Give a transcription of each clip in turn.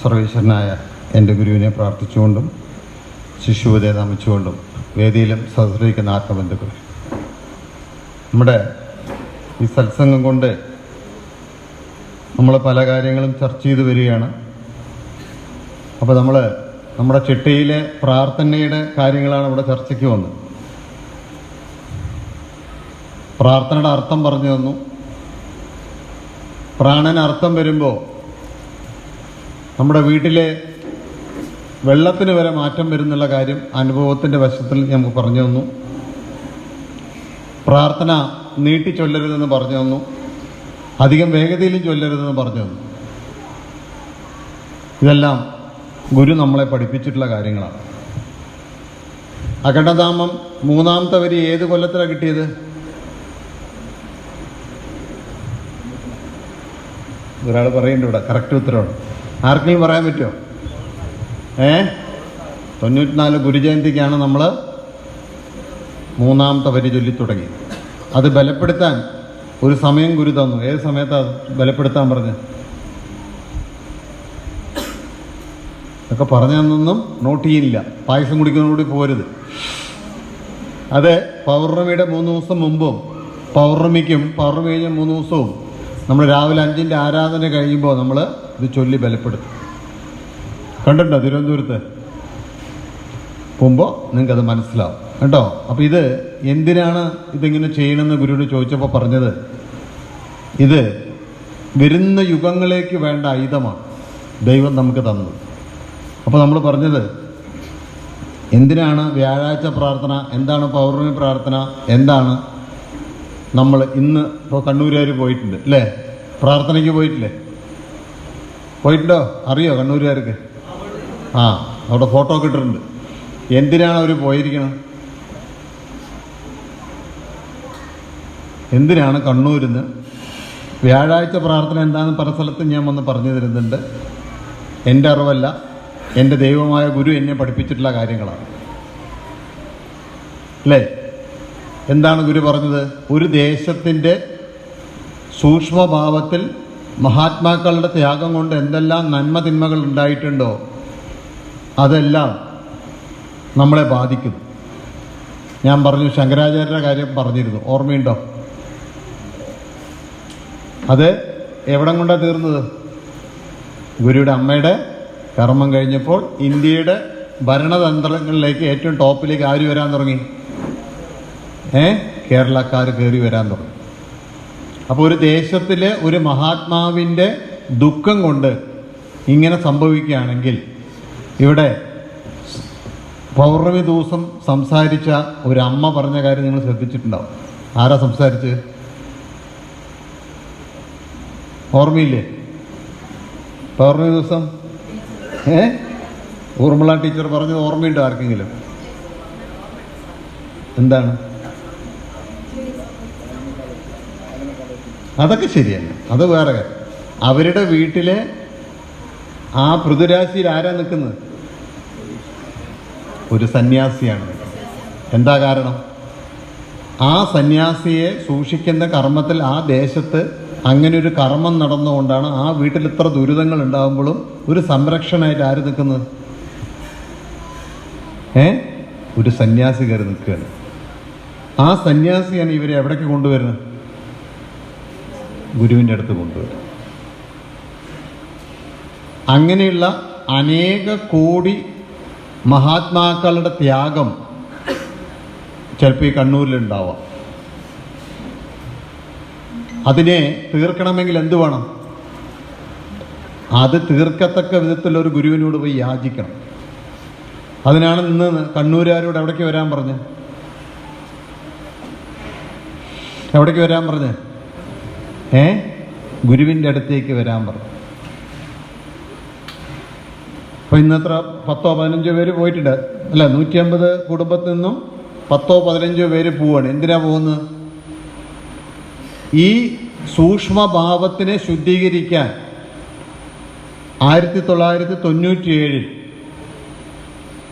സർവേശ്വരനായ എൻ്റെ ഗുരുവിനെ പ്രാർത്ഥിച്ചുകൊണ്ടും ശിശുവിനെ നമിച്ചുകൊണ്ടും വേദിയിലും സഹസ്രിക്കുന്ന ആത്മബന്ധുക്കൾ, നമ്മുടെ ഈ സത്സംഗം കൊണ്ട് നമ്മൾ പല കാര്യങ്ങളും ചർച്ച ചെയ്ത് വരികയാണ്. അപ്പോൾ നമ്മുടെ ചിട്ടയിലെ പ്രാർത്ഥനയുടെ കാര്യങ്ങളാണ് ഇവിടെ ചർച്ചയ്ക്ക് വന്നത്. പ്രാർത്ഥനയുടെ അർത്ഥം പറഞ്ഞു തന്നു. പ്രാണന് അർത്ഥം വരുമ്പോൾ നമ്മുടെ വീട്ടിലെ വെള്ളത്തിന് വരെ മാറ്റം വരുന്നുള്ള കാര്യം അനുഭവത്തിൻ്റെ വശത്തിൽ നമുക്ക് പറഞ്ഞു തന്നു. പ്രാർത്ഥന നീട്ടി ചൊല്ലരുതെന്ന് പറഞ്ഞു തന്നു. അധികം വേഗതയിലും ചൊല്ലരുതെന്ന് പറഞ്ഞു തന്നു. ഇതെല്ലാം ഗുരു നമ്മളെ പഠിപ്പിച്ചിട്ടുള്ള കാര്യങ്ങളാണ്. അഖണ്ഡനാമം മൂന്നാമത്തെ വരി ഏത് കൊല്ലത്തിലാണ് കിട്ടിയത്? ഒരാൾ പറയുന്നുണ്ട് ഇവിടെ, കറക്റ്റ് ഉത്തരവാണ്. ആർക്കെങ്കിലും പറയാൻ പറ്റുമോ? 94 ഗുരുജയന്തിക്കാണ് നമ്മൾ മൂന്നാമത്തെ വരി ചൊല്ലി തുടങ്ങി. അത് ബലപ്പെടുത്താൻ ഒരു സമയം ഗുരു തന്നു. ഏത് സമയത്താണ് ബലപ്പെടുത്താൻ പറഞ്ഞ്? ഒക്കെ പറഞ്ഞതൊന്നും നോട്ട് ചെയ്യില്ല. പായസം കുടിക്കുന്നതോടുകൂടി പോരുത്. അത് പൗർണമിയുടെ 3 ദിവസം മുമ്പും പൗർണമിക്കും പൗർണമി കഴിഞ്ഞ 3 ദിവസവും നമ്മൾ രാവിലെ 5-ന്റെ ആരാധന കഴിയുമ്പോൾ നമ്മൾ ഇത് ചൊല്ലി ബലപ്പെടുത്തും. കണ്ടിട്ടുണ്ടോ? തിരുവനന്തപുരത്ത് പോകുമ്പോൾ നിങ്ങൾക്കത് മനസ്സിലാവും കേട്ടോ. അപ്പോൾ ഇത് എന്തിനാണ് ഇതിങ്ങനെ ചെയ്യണമെന്ന് ഗുരുവിന് ചോദിച്ചപ്പോൾ പറഞ്ഞത്, ഇത് വരുന്ന യുഗങ്ങളിലേക്ക് വേണ്ട ആയുധമാണ് ദൈവം നമുക്ക് തന്നത്. അപ്പോൾ നമ്മൾ പറഞ്ഞത് എന്തിനാണ് വ്യാഴാഴ്ച പ്രാർത്ഥന, എന്താണ് പൗർണമി പ്രാർത്ഥന, എന്താണ് നമ്മൾ ഇന്ന് ഇപ്പോൾ കണ്ണൂരുകാർ പോയിട്ടുണ്ട് അല്ലേ? പ്രാർത്ഥനയ്ക്ക് പോയിട്ടില്ലേ? പോയിട്ടുണ്ടോ? അറിയോ കണ്ണൂരുകാർക്ക്? അവിടെ ഫോട്ടോ ഒക്കെ ഇട്ടിട്ടുണ്ട്. എന്തിനാണ് അവർ പോയിരിക്കുന്നത്? എന്തിനാണ് കണ്ണൂരിൽ നിന്ന് വ്യാഴാഴ്ച പ്രാർത്ഥന എന്താണെന്ന് പല സ്ഥലത്തും ഞാൻ വന്ന് പറഞ്ഞു തരുന്നുണ്ട്. എൻ്റെ അറിവല്ല, എൻ്റെ ദൈവമായ ഗുരു എന്നെ പഠിപ്പിച്ചിട്ടുള്ള കാര്യങ്ങളാണ് അല്ലേ? എന്താണ് ഗുരു പറഞ്ഞത്? ഒരു ദേശത്തിൻ്റെ സൂക്ഷ്മഭാവത്തിൽ മഹാത്മാക്കളുടെ ത്യാഗം കൊണ്ട് എന്തെല്ലാം നന്മ തിന്മകൾ ഉണ്ടായിട്ടുണ്ടോ അതെല്ലാം നമ്മളെ ബാധിക്കുന്നു. ഞാൻ പറഞ്ഞു, ശങ്കരാചാര്യരുടെ കാര്യം പറഞ്ഞിരുന്നു, ഓർമ്മയുണ്ടോ? അത് എവിടം കൊണ്ടാണ് തീർന്നത്? ഗുരുയുടെ അമ്മയുടെ കർമ്മം കഴിഞ്ഞപ്പോൾ ഇന്ത്യയുടെ ഭരണതന്ത്രങ്ങളിലേക്ക് ഏറ്റവും ടോപ്പിലേക്ക് ആര് വരാൻ തുടങ്ങി? കേരളക്കാർ കയറി വരാൻ തുടങ്ങി. അപ്പോൾ ഒരു ദേശത്തിലെ ഒരു മഹാത്മാവിൻ്റെ ദുഃഖം കൊണ്ട് ഇങ്ങനെ സംഭവിക്കുകയാണെങ്കിൽ, ഇവിടെ പൗർണമി ദിവസം സംസാരിച്ച ഒരു അമ്മ പറഞ്ഞ കാര്യം നിങ്ങൾ ശ്രദ്ധിച്ചിട്ടുണ്ടാവും. ആരാ സംസാരിച്ച്? ഓർമ്മയില്ലേ? പൗർണമി ദിവസം ഊർമിള ടീച്ചർ പറഞ്ഞത് ഓർമ്മയുണ്ടോ ആർക്കെങ്കിലും? എന്താണ്? അതൊക്കെ ശരിയല്ല, അത് വേറെ കാര്യം. അവരുടെ വീട്ടിലെ ആ പൃഥുരാശിയിൽ ആരാ നിൽക്കുന്നത്? ഒരു സന്യാസിയാണ്. എന്താ കാരണം? ആ സന്യാസിയെ സൂക്ഷിക്കുന്ന കർമ്മത്തിൽ ആ ദേശത്ത് അങ്ങനെ ഒരു കർമ്മം നടന്നുകൊണ്ടാണ് ആ വീട്ടിൽ ഇത്ര ദുരിതങ്ങൾ ഉണ്ടാകുമ്പോഴും ഒരു സംരക്ഷണമായിട്ട് ആര് നിൽക്കുന്നത്? ഒരു സന്യാസി കയറി നിൽക്കുകയാണ്. ആ സന്യാസിയാണ് ഇവരെ എവിടേക്ക് കൊണ്ടുവരുന്നത്? ഗുരുവിൻ്റെ അടുത്ത് കൊണ്ടുവരും. അങ്ങനെയുള്ള അനേക കോടി മഹാത്മാക്കളുടെ ത്യാഗം ചിലപ്പോൾ ഈ കണ്ണൂരിലുണ്ടാവാം. അതിനെ തീർക്കണമെങ്കിൽ എന്ത് വേണം? അത് തീർക്കത്തക്ക വിധത്തിലൊരു ഗുരുവിനോട് പോയി യാചിക്കണം. അതിനാണ് ഇന്ന് കണ്ണൂരുകാരോട് എവിടേക്ക് വരാൻ പറഞ്ഞ്? എവിടേക്ക് വരാൻ പറഞ്ഞ്? ഗുരുവിൻ്റെ അടുത്തേക്ക് വരാൻ പറഞ്ഞു. അപ്പോൾ ഇന്നത്ര 10-15 പേര് പോയിട്ടുണ്ട് അല്ല? 150 കുടുംബത്തിൽ നിന്നും 10-15 പേര് പോവാണ്. എന്തിനാ പോകുന്നത്? ഈ സൂക്ഷ്മഭാവത്തിനെ ശുദ്ധീകരിക്കാൻ 1997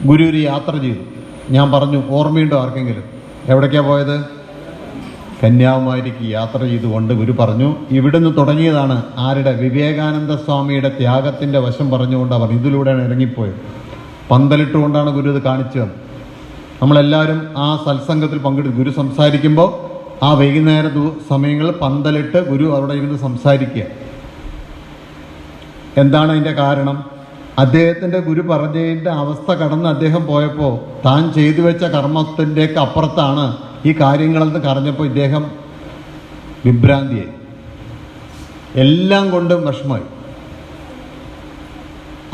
ഗുരു ഒരു യാത്ര ചെയ്തു. ഞാൻ പറഞ്ഞു, ഓർമ്മയുണ്ടോ ആർക്കെങ്കിലും? എവിടേക്കാണ് പോയത്? കന്യാകുമാരിക്ക് യാത്ര ചെയ്തുകൊണ്ട് ഗുരു പറഞ്ഞു, ഇവിടുന്ന് തുടങ്ങിയതാണ് ആരുടെ? വിവേകാനന്ദ സ്വാമിയുടെ ത്യാഗത്തിൻ്റെ വശം പറഞ്ഞുകൊണ്ട് അവർ ഇതിലൂടെയാണ് ഇറങ്ങിപ്പോയത്. പന്തലിട്ടുകൊണ്ടാണ് ഗുരു ഇത് കാണിച്ചത്. നമ്മളെല്ലാവരും ആ സത്സംഗത്തിൽ പങ്കെടുത്തു. ഗുരു സംസാരിക്കുമ്പോൾ ആ വൈകുന്നേര സമയങ്ങളിൽ പന്തലിട്ട് ഗുരു അവിടെ ഇരുന്ന് സംസാരിക്കുക. എന്താണ് അതിൻ്റെ കാരണം? അദ്ദേഹത്തിൻ്റെ ഗുരു പറഞ്ഞതിൻ്റെ അവസ്ഥ കടന്ന് അദ്ദേഹം പോയപ്പോൾ താൻ ചെയ്തു വെച്ച കർമ്മത്തിൻ്റെയൊക്കെ അപ്പുറത്താണ് ഈ കാര്യങ്ങളെന്ന് പറഞ്ഞപ്പോൾ ഇദ്ദേഹം വിഭ്രാന്തിയായി, എല്ലാം കൊണ്ടും വിഷമമായി.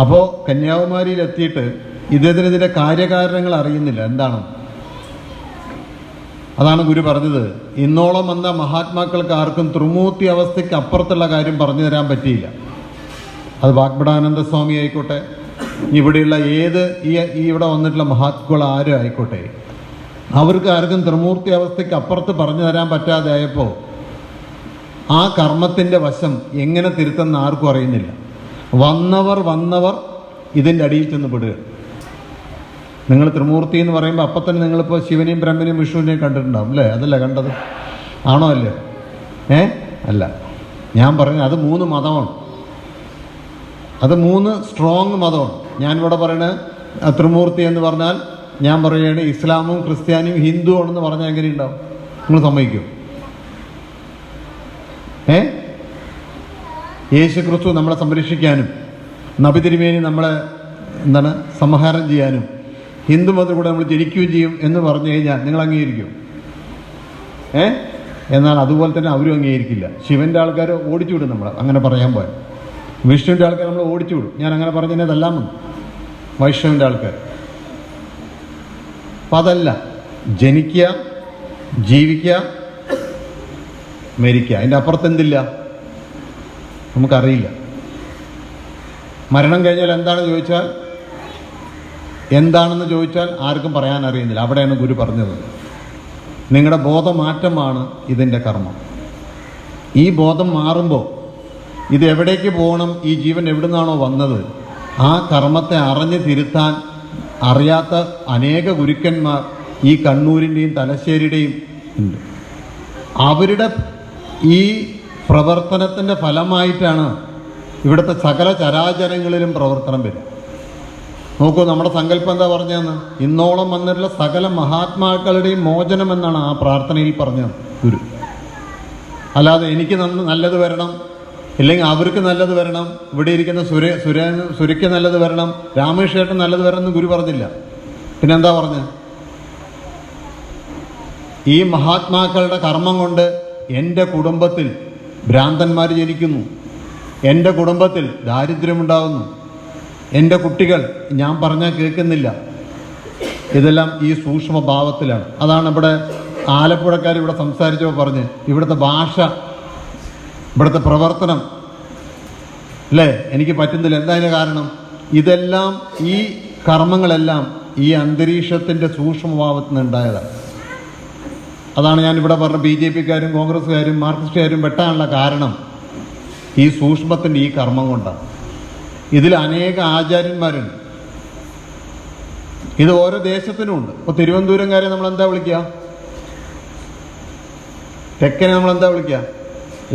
അപ്പോൾ കന്യാകുമാരിയിൽ എത്തിയിട്ട് ഇദ്ദേഹത്തിന് ഇതിൻ്റെ കാര്യകാരണങ്ങൾ അറിയുന്നില്ല എന്താണ്. അതാണ് ഗുരു പറഞ്ഞത്, ഇന്നോളം വന്ന മഹാത്മാക്കൾക്ക് ആർക്കും ത്രിമൂർത്തി അവസ്ഥയ്ക്ക് അപ്പുറത്തുള്ള കാര്യം പറഞ്ഞു തരാൻ പറ്റിയില്ല. അത് വാഗ്ബടാനന്ദ സ്വാമി ആയിക്കോട്ടെ, ഇവിടെയുള്ള ഏത് ഈ ഇവിടെ വന്നിട്ടുള്ള മഹാത്മാക്കൾ ആരും ആയിക്കോട്ടെ, അവർക്ക് ആർക്കും ത്രിമൂർത്തി അവസ്ഥയ്ക്ക് അപ്പുറത്ത് പറഞ്ഞു തരാൻ പറ്റാതെ ആയപ്പോൾ ആ കർമ്മത്തിൻ്റെ വശം എങ്ങനെ തിരുത്തുന്ന ആർക്കും അറിയുന്നില്ല. വന്നവർ ഇതിൻ്റെ അടിയിൽ ചെന്ന് പെടുക. നിങ്ങൾ ത്രിമൂർത്തി എന്ന് പറയുമ്പോൾ അപ്പം തന്നെ നിങ്ങളിപ്പോൾ ശിവനെയും ബ്രഹ്മനെയും വിഷ്ണുവിനെയും കണ്ടിട്ടുണ്ടാവും അല്ലേ? അതല്ല കണ്ടത്? ആണോ അല്ലേ? അല്ല, ഞാൻ പറഞ്ഞു അത് 3 മതമാണ്. അത് 3 സ്ട്രോങ് മതമാണ്. ഞാനിവിടെ പറയണത് ത്രിമൂർത്തി എന്ന് പറഞ്ഞാൽ ഞാൻ പറയുകയാണ് ഇസ്ലാമും ക്രിസ്ത്യാനിയും ഹിന്ദുവാണെന്ന് പറഞ്ഞാൽ എങ്ങനെയുണ്ടാവും? നിങ്ങൾ സമ്മതിക്കും? യേശു ക്രിസ്തു നമ്മളെ സംരക്ഷിക്കാനും നബി തിരുമേനി നമ്മളെ സംഹാരം ചെയ്യാനും ഹിന്ദു മതത്തിൽ കൂടെ നമ്മൾ ജനിക്കുകയും ചെയ്യും എന്ന് പറഞ്ഞു കഴിഞ്ഞാൽ നിങ്ങൾ അംഗീകരിക്കും? എന്നാൽ അതുപോലെ തന്നെ അവരും അംഗീകരിക്കില്ല. ശിവൻ്റെ ആൾക്കാർ ഓടിച്ചു വിടും നമ്മളെ അങ്ങനെ പറയാൻ പോയാൽ. വിഷ്ണുവിൻ്റെ ആൾക്കാർ നമ്മൾ ഓടിച്ചു വിടും. ഞാൻ അങ്ങനെ പറഞ്ഞതിനെ അതെല്ലാം വന്നു വൈഷ്ണവിൻ്റെ ആൾക്കാർ. അപ്പം അതല്ല, ജനിക്കുക, ജീവിക്കുക, മരിക്കുക, അതിൻ്റെ അപ്പുറത്തെന്തില്ല നമുക്കറിയില്ല. മരണം കഴിഞ്ഞാൽ എന്താണെന്ന് ചോദിച്ചാൽ ആർക്കും പറയാൻ അറിയുന്നില്ല. അവിടെയാണ് ഗുരു പറഞ്ഞത്, നിങ്ങളുടെ ബോധമാറ്റമാണ് ഇതിൻ്റെ കർമ്മം. ഈ ബോധം മാറുമ്പോൾ ഇത് എവിടേക്ക് പോകണം, ഈ ജീവൻ എവിടെ നിന്നാണോ വന്നത്, ആ കർമ്മത്തെ അറിഞ്ഞ് തിരുത്താൻ അറിയാത്ത അനേക ഗുരുക്കന്മാർ ഈ കണ്ണൂരിൻ്റെയും തലശ്ശേരിയുടെയും ഉണ്ട്. അവരുടെ ഈ പ്രവർത്തനത്തിൻ്റെ ഫലമായിട്ടാണ് ഇവിടുത്തെ സകല ചരാചരങ്ങളിലും പ്രവർത്തനം വരും. നോക്കൂ, നമ്മുടെ സങ്കല്പം എന്താ പറഞ്ഞതെന്ന്? ഇന്നോളം വന്നിട്ടുള്ള സകല മഹാത്മാക്കളുടെയും മോചനം എന്നാണ് ആ പ്രാർത്ഥനയിൽ പറഞ്ഞത് ഗുരു. അല്ലാതെ എനിക്ക് നല്ലത് വരണം, ഇല്ലെങ്കിൽ അവർക്ക് നല്ലത് വരണം, ഇവിടെ ഇരിക്കുന്ന സുരയ്ക്ക് നല്ലത് വരണം, രാമേഷേട്ടൻ നല്ലത് വരണം എന്ന് ഗുരു പറഞ്ഞില്ല. പിന്നെന്താ പറഞ്ഞത്? ഈ മഹാത്മാക്കളുടെ കർമ്മം കൊണ്ട് എൻ്റെ കുടുംബത്തിൽ ഭ്രാന്തന്മാർ ജനിക്കുന്നു, എൻ്റെ കുടുംബത്തിൽ ദാരിദ്ര്യമുണ്ടാകുന്നു, എൻ്റെ കുട്ടികൾ ഞാൻ പറഞ്ഞാൽ കേൾക്കുന്നില്ല. ഇതെല്ലാം ഈ സൂക്ഷ്മഭാവത്തിലാണ്. അതാണ് ഇവിടെ ആലപ്പുഴക്കാർ ഇവിടെ സംസാരിച്ചപ്പോൾ പറഞ്ഞ് ഇവിടുത്തെ ഭാഷ, ഇവിടുത്തെ പ്രവർത്തനം അല്ലേ എനിക്ക് പറ്റുന്നില്ല. എന്താ അതിന് കാരണം? ഇതെല്ലാം ഈ കർമ്മങ്ങളെല്ലാം ഈ അന്തരീക്ഷത്തിൻ്റെ സൂക്ഷ്മഭാവത്തിൽ നിന്ന് ഉണ്ടായതാണ്. അതാണ് ഞാനിവിടെ പറഞ്ഞ BJP-ക്കാരും കോൺഗ്രസ്സുകാരും മാർക്സിസ്റ്റുകാരും വെട്ടാനുള്ള കാരണം ഈ സൂക്ഷ്മത്തിൻ്റെ ഈ കർമ്മം കൊണ്ടാണ്. ഇതിൽ അനേക ആചാര്യന്മാരുണ്ട്. ഇത് ഓരോ ദേശത്തിനുമുണ്ട്. ഇപ്പോൾ തിരുവനന്തപുരംകാരെ നമ്മളെന്താ വിളിക്കുക? തെക്കനെ നമ്മളെന്താ വിളിക്കുക?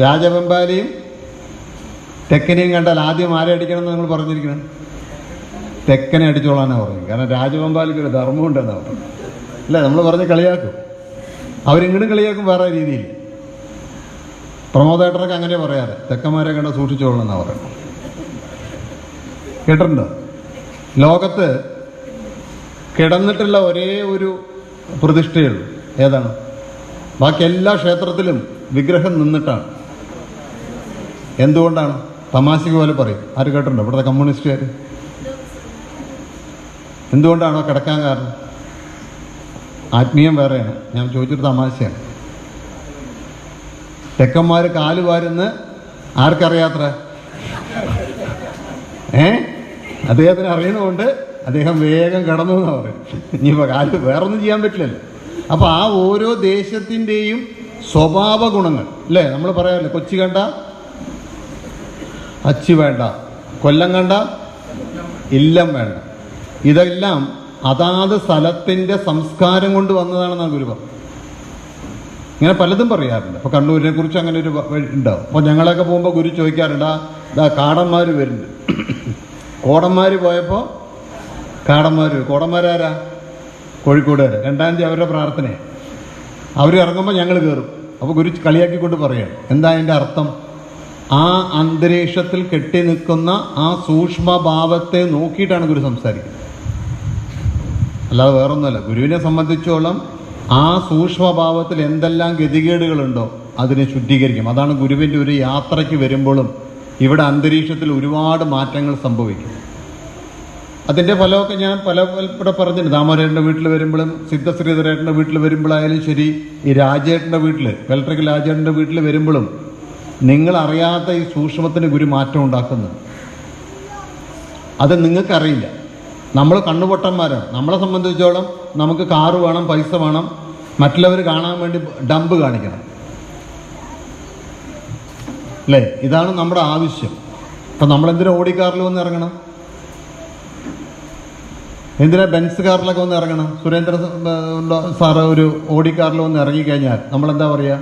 രാജവെമ്പാലയും തെക്കനെയും കണ്ടാൽ ആദ്യം ആരെ അടിക്കണം എന്ന് നിങ്ങൾ പറഞ്ഞിരിക്കണം? തെക്കനെ അടിച്ചോളാനാണ് പറഞ്ഞത്. കാരണം രാജവെമ്പാലിക്ക് ഒരു ധർമ്മമുണ്ടെന്നാണ് പറഞ്ഞത് അല്ലേ? നമ്മൾ പറഞ്ഞ് കളിയാക്കും, അവരിങ്ങോട്ടും കളിയാക്കും വേറെ രീതിയിൽ. പ്രമോദേട്ടനൊക്കെ അങ്ങനെ പറയാറ്, തെക്കന്മാരെ കണ്ട സൂക്ഷിച്ചോളണം എന്നാണ് പറയുന്നത്. കേട്ടിട്ടുണ്ടോ? ലോകത്ത് കിടന്നിട്ടുള്ള ഒരേ ഒരു പ്രതിഷ്ഠയുള്ളൂ. ഏതാണ്? ബാക്കി എല്ലാ ക്ഷേത്രത്തിലും വിഗ്രഹം നിന്നിട്ടാണ്. എന്തുകൊണ്ടാണ്? തമാശക്ക് പോലെ പറയും. ആര് കേട്ടിട്ടുണ്ടോ? ഇവിടുത്തെ കമ്മ്യൂണിസ്റ്റുകാർ. എന്തുകൊണ്ടാണോ കിടക്കാൻ കാരണം? ആത്മീയം വേറെയാണ്, ഞാൻ ചോദിച്ചൊരു തമാശയാണ്. തെക്കന്മാർ കാല് വാരുന്ന് ആർക്കറിയാത്ര? അദ്ദേഹത്തിന് അറിയുന്നതുകൊണ്ട് അദ്ദേഹം വേഗം കടന്നു എന്നാണ് പറയും. ഇനിയിപ്പോൾ കാല് വേറൊന്നും ചെയ്യാൻ പറ്റില്ലല്ലോ. അപ്പോൾ ആ ഓരോ ദേശത്തിൻ്റെയും സ്വഭാവ ഗുണങ്ങൾ അല്ലേ? നമ്മൾ പറയാമല്ലോ, കൊച്ചി കണ്ട അച്ചി വേണ്ട, കൊല്ലം കണ്ട ഇല്ലം വേണ്ട. ഇതെല്ലാം അതാത് സ്ഥലത്തിൻ്റെ സംസ്കാരം കൊണ്ട് വന്നതാണെന്നാണ് ഗുരു പറഞ്ഞത്. ഇങ്ങനെ പലതും പറയാറുണ്ട്. അപ്പോൾ കണ്ണൂരിനെ കുറിച്ച് അങ്ങനെ ഒരു ഉണ്ടാവും. അപ്പോൾ ഞങ്ങളൊക്കെ പോകുമ്പോൾ ഗുരു ചോദിക്കാറുണ്ട്, ഇതാ കാടന്മാർ വരുന്നുണ്ട്. കോടന്മാർ പോയപ്പോൾ കോടന്മാരാരാ? കോഴിക്കോടുകാർ. 2-ാം തീയതി അവരുടെ പ്രാർത്ഥനയാണ്. അവർ ഇറങ്ങുമ്പോൾ ഞങ്ങൾ കയറും. അപ്പോൾ ഗുരു കളിയാക്കിക്കൊണ്ട് പറയുകയാണ്. എന്താ അതിൻ്റെ അർത്ഥം? ആ അന്തരീക്ഷത്തിൽ കെട്ടി നിൽക്കുന്ന ആ സൂക്ഷ്മഭാവത്തെ നോക്കിയിട്ടാണ് ഗുരു സംസാരിക്കുന്നത്. അല്ലാതെ വേറൊന്നുമല്ല. ഗുരുവിനെ സംബന്ധിച്ചോളം ആ സൂക്ഷ്മഭാവത്തിൽ എന്തെല്ലാം ഗതികേടുകളുണ്ടോ അതിനെ ശുദ്ധീകരിക്കും. അതാണ് ഗുരുവിൻ്റെ ഒരു യാത്രയ്ക്ക് വരുമ്പോഴും ഇവിടെ അന്തരീക്ഷത്തിൽ ഒരുപാട് മാറ്റങ്ങൾ സംഭവിക്കും. അതിൻ്റെ ഫലമൊക്കെ ഞാൻ ഇവിടെ പറഞ്ഞിട്ടുണ്ട്. ദാമോദരൻ്റെ വീട്ടിൽ വരുമ്പോഴും സിദ്ധശ്രീധരേട്ടൻ്റെ വീട്ടിൽ വരുമ്പോഴായാലും ശരി, ഈ രാജേട്ടൻ്റെ വീട്ടിൽ വെൽട്രിക്കൽ രാജേട്ടൻ്റെ വീട്ടിൽ വരുമ്പോഴും നിങ്ങളറിയാത്ത ഈ സൂക്ഷ്മത്തിന് ഗുരു മാറ്റം ഉണ്ടാക്കുന്നത്. അത് നിങ്ങൾക്കറിയില്ല. നമ്മൾ കണ്ണുപൊട്ടന്മാരാണ്. നമ്മളെ സംബന്ധിച്ചോളം നമുക്ക് കാറ് വേണം, പൈസ വേണം, മറ്റുള്ളവർ കാണാൻ വേണ്ടി ഡമ്പ് കാണിക്കണം, അല്ലേ? ഇതാണ് നമ്മുടെ ആവശ്യം. അപ്പം നമ്മളെന്തിനാ ഓടിക്കാറിൽ വന്ന് ഇറങ്ങണം? എന്തിനാ ബെൻസ് കാറിലൊക്കെ വന്ന് ഇറങ്ങണം? സുരേന്ദ്ര സാറ് ഒരു ഓടിക്കാറിൽ വന്ന് ഇറങ്ങിക്കഴിഞ്ഞാൽ നമ്മളെന്താ പറയുക?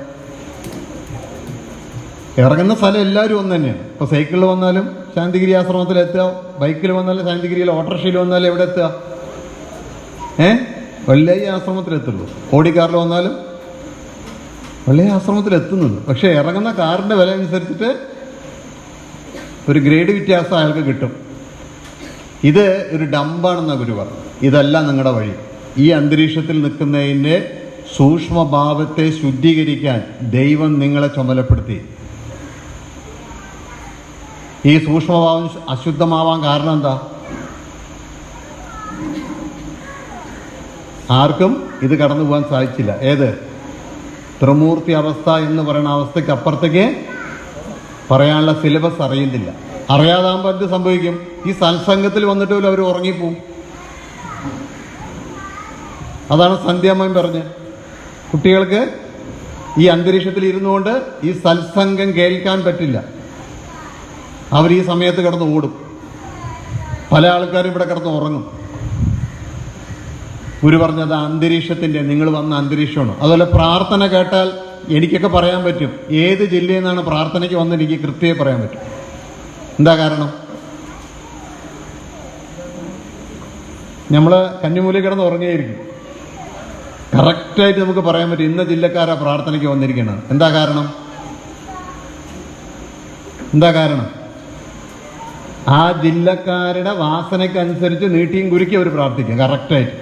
ഇറങ്ങുന്ന സ്ഥലം എല്ലാവരും ഒന്ന് തന്നെയാണ്. ഇപ്പോൾ സൈക്കിളിൽ വന്നാലും ശാന്തിഗിരി ആശ്രമത്തിലെത്തുക, ബൈക്കിൽ വന്നാലും ശാന്തിഗിരിയിൽ, ഓട്ടോറിക്ഷയിൽ വന്നാലും എവിടെ എത്തുക? വെള്ളായി ആശ്രമത്തിലെത്തുള്ളൂ. ഓടിക്കാറിൽ വന്നാലും വെള്ളായി ആശ്രമത്തിലെത്തുന്നത്. പക്ഷേ ഇറങ്ങുന്ന കാറിൻ്റെ വില അനുസരിച്ചിട്ട് ഒരു ഗ്രേഡ് വ്യത്യാസം അയാൾക്ക് കിട്ടും. ഇത് ഒരു ഡമ്പാണെന്നാണ് ഗുരു പറഞ്ഞു. ഇതല്ല നിങ്ങളുടെ വഴി. ഈ അന്തരീക്ഷത്തിൽ നിൽക്കുന്നതിൻ്റെ സൂക്ഷ്മഭാവത്തെ ശുദ്ധീകരിക്കാൻ ദൈവം നിങ്ങളെ ചുമതലപ്പെടുത്തി. ഈ സൂക്ഷ്മഭാവം അശുദ്ധമാവാൻ കാരണം എന്താ? ആർക്കും ഇത് കടന്നു പോകാൻ സാധിച്ചില്ല. ഏത് ത്രിമൂർത്തി അവസ്ഥ എന്ന് പറയുന്ന അവസ്ഥയ്ക്ക് അപ്പുറത്തേക്ക് പറയാനുള്ള സിലബസ് അറിയുന്നില്ല. അറിയാതാകുമ്പോൾ എന്ത് സംഭവിക്കും? ഈ സത്സംഗത്തിൽ വന്നിട്ട് പോലും അവർ ഉറങ്ങിപ്പോവും. അതാണ് സന്ധ്യാമ്മയും പറഞ്ഞ്, കുട്ടികൾക്ക് ഈ അന്തരീക്ഷത്തിൽ ഇരുന്നുകൊണ്ട് ഈ സത്സംഗം കേൾക്കാൻ പറ്റില്ല. അവർ ഈ സമയത്ത് കിടന്ന് ഓടും. പല ആൾക്കാരും ഇവിടെ കിടന്ന് ഉറങ്ങും. ഗുരു പറഞ്ഞത് അന്തരീക്ഷത്തിൻ്റെ, നിങ്ങൾ വന്ന അന്തരീക്ഷമാണ്. അതുപോലെ പ്രാർത്ഥന കേട്ടാൽ എനിക്കൊക്കെ പറയാൻ പറ്റും ഏത് ജില്ലയിൽ നിന്നാണ് പ്രാർത്ഥനയ്ക്ക് വന്ന് എനിക്ക് കൃത്യമായി പറയാൻ പറ്റും. എന്താ കാരണം? നമ്മൾ കന്നിമൂലയിൽ കിടന്ന് ഉറങ്ങിയായിരിക്കും. കറക്റ്റായിട്ട് നമുക്ക് പറയാൻ പറ്റും ഇന്ന ജില്ലക്കാരാ പ്രാർത്ഥനയ്ക്ക് വന്നിരിക്കുന്നത്. എന്താ കാരണം? ആ ജില്ലക്കാരുടെ വാസനയ്ക്കനുസരിച്ച് നീട്ടിയും കുരുക്കി അവർ പ്രാർത്ഥിക്കും കറക്റ്റായിട്ട്.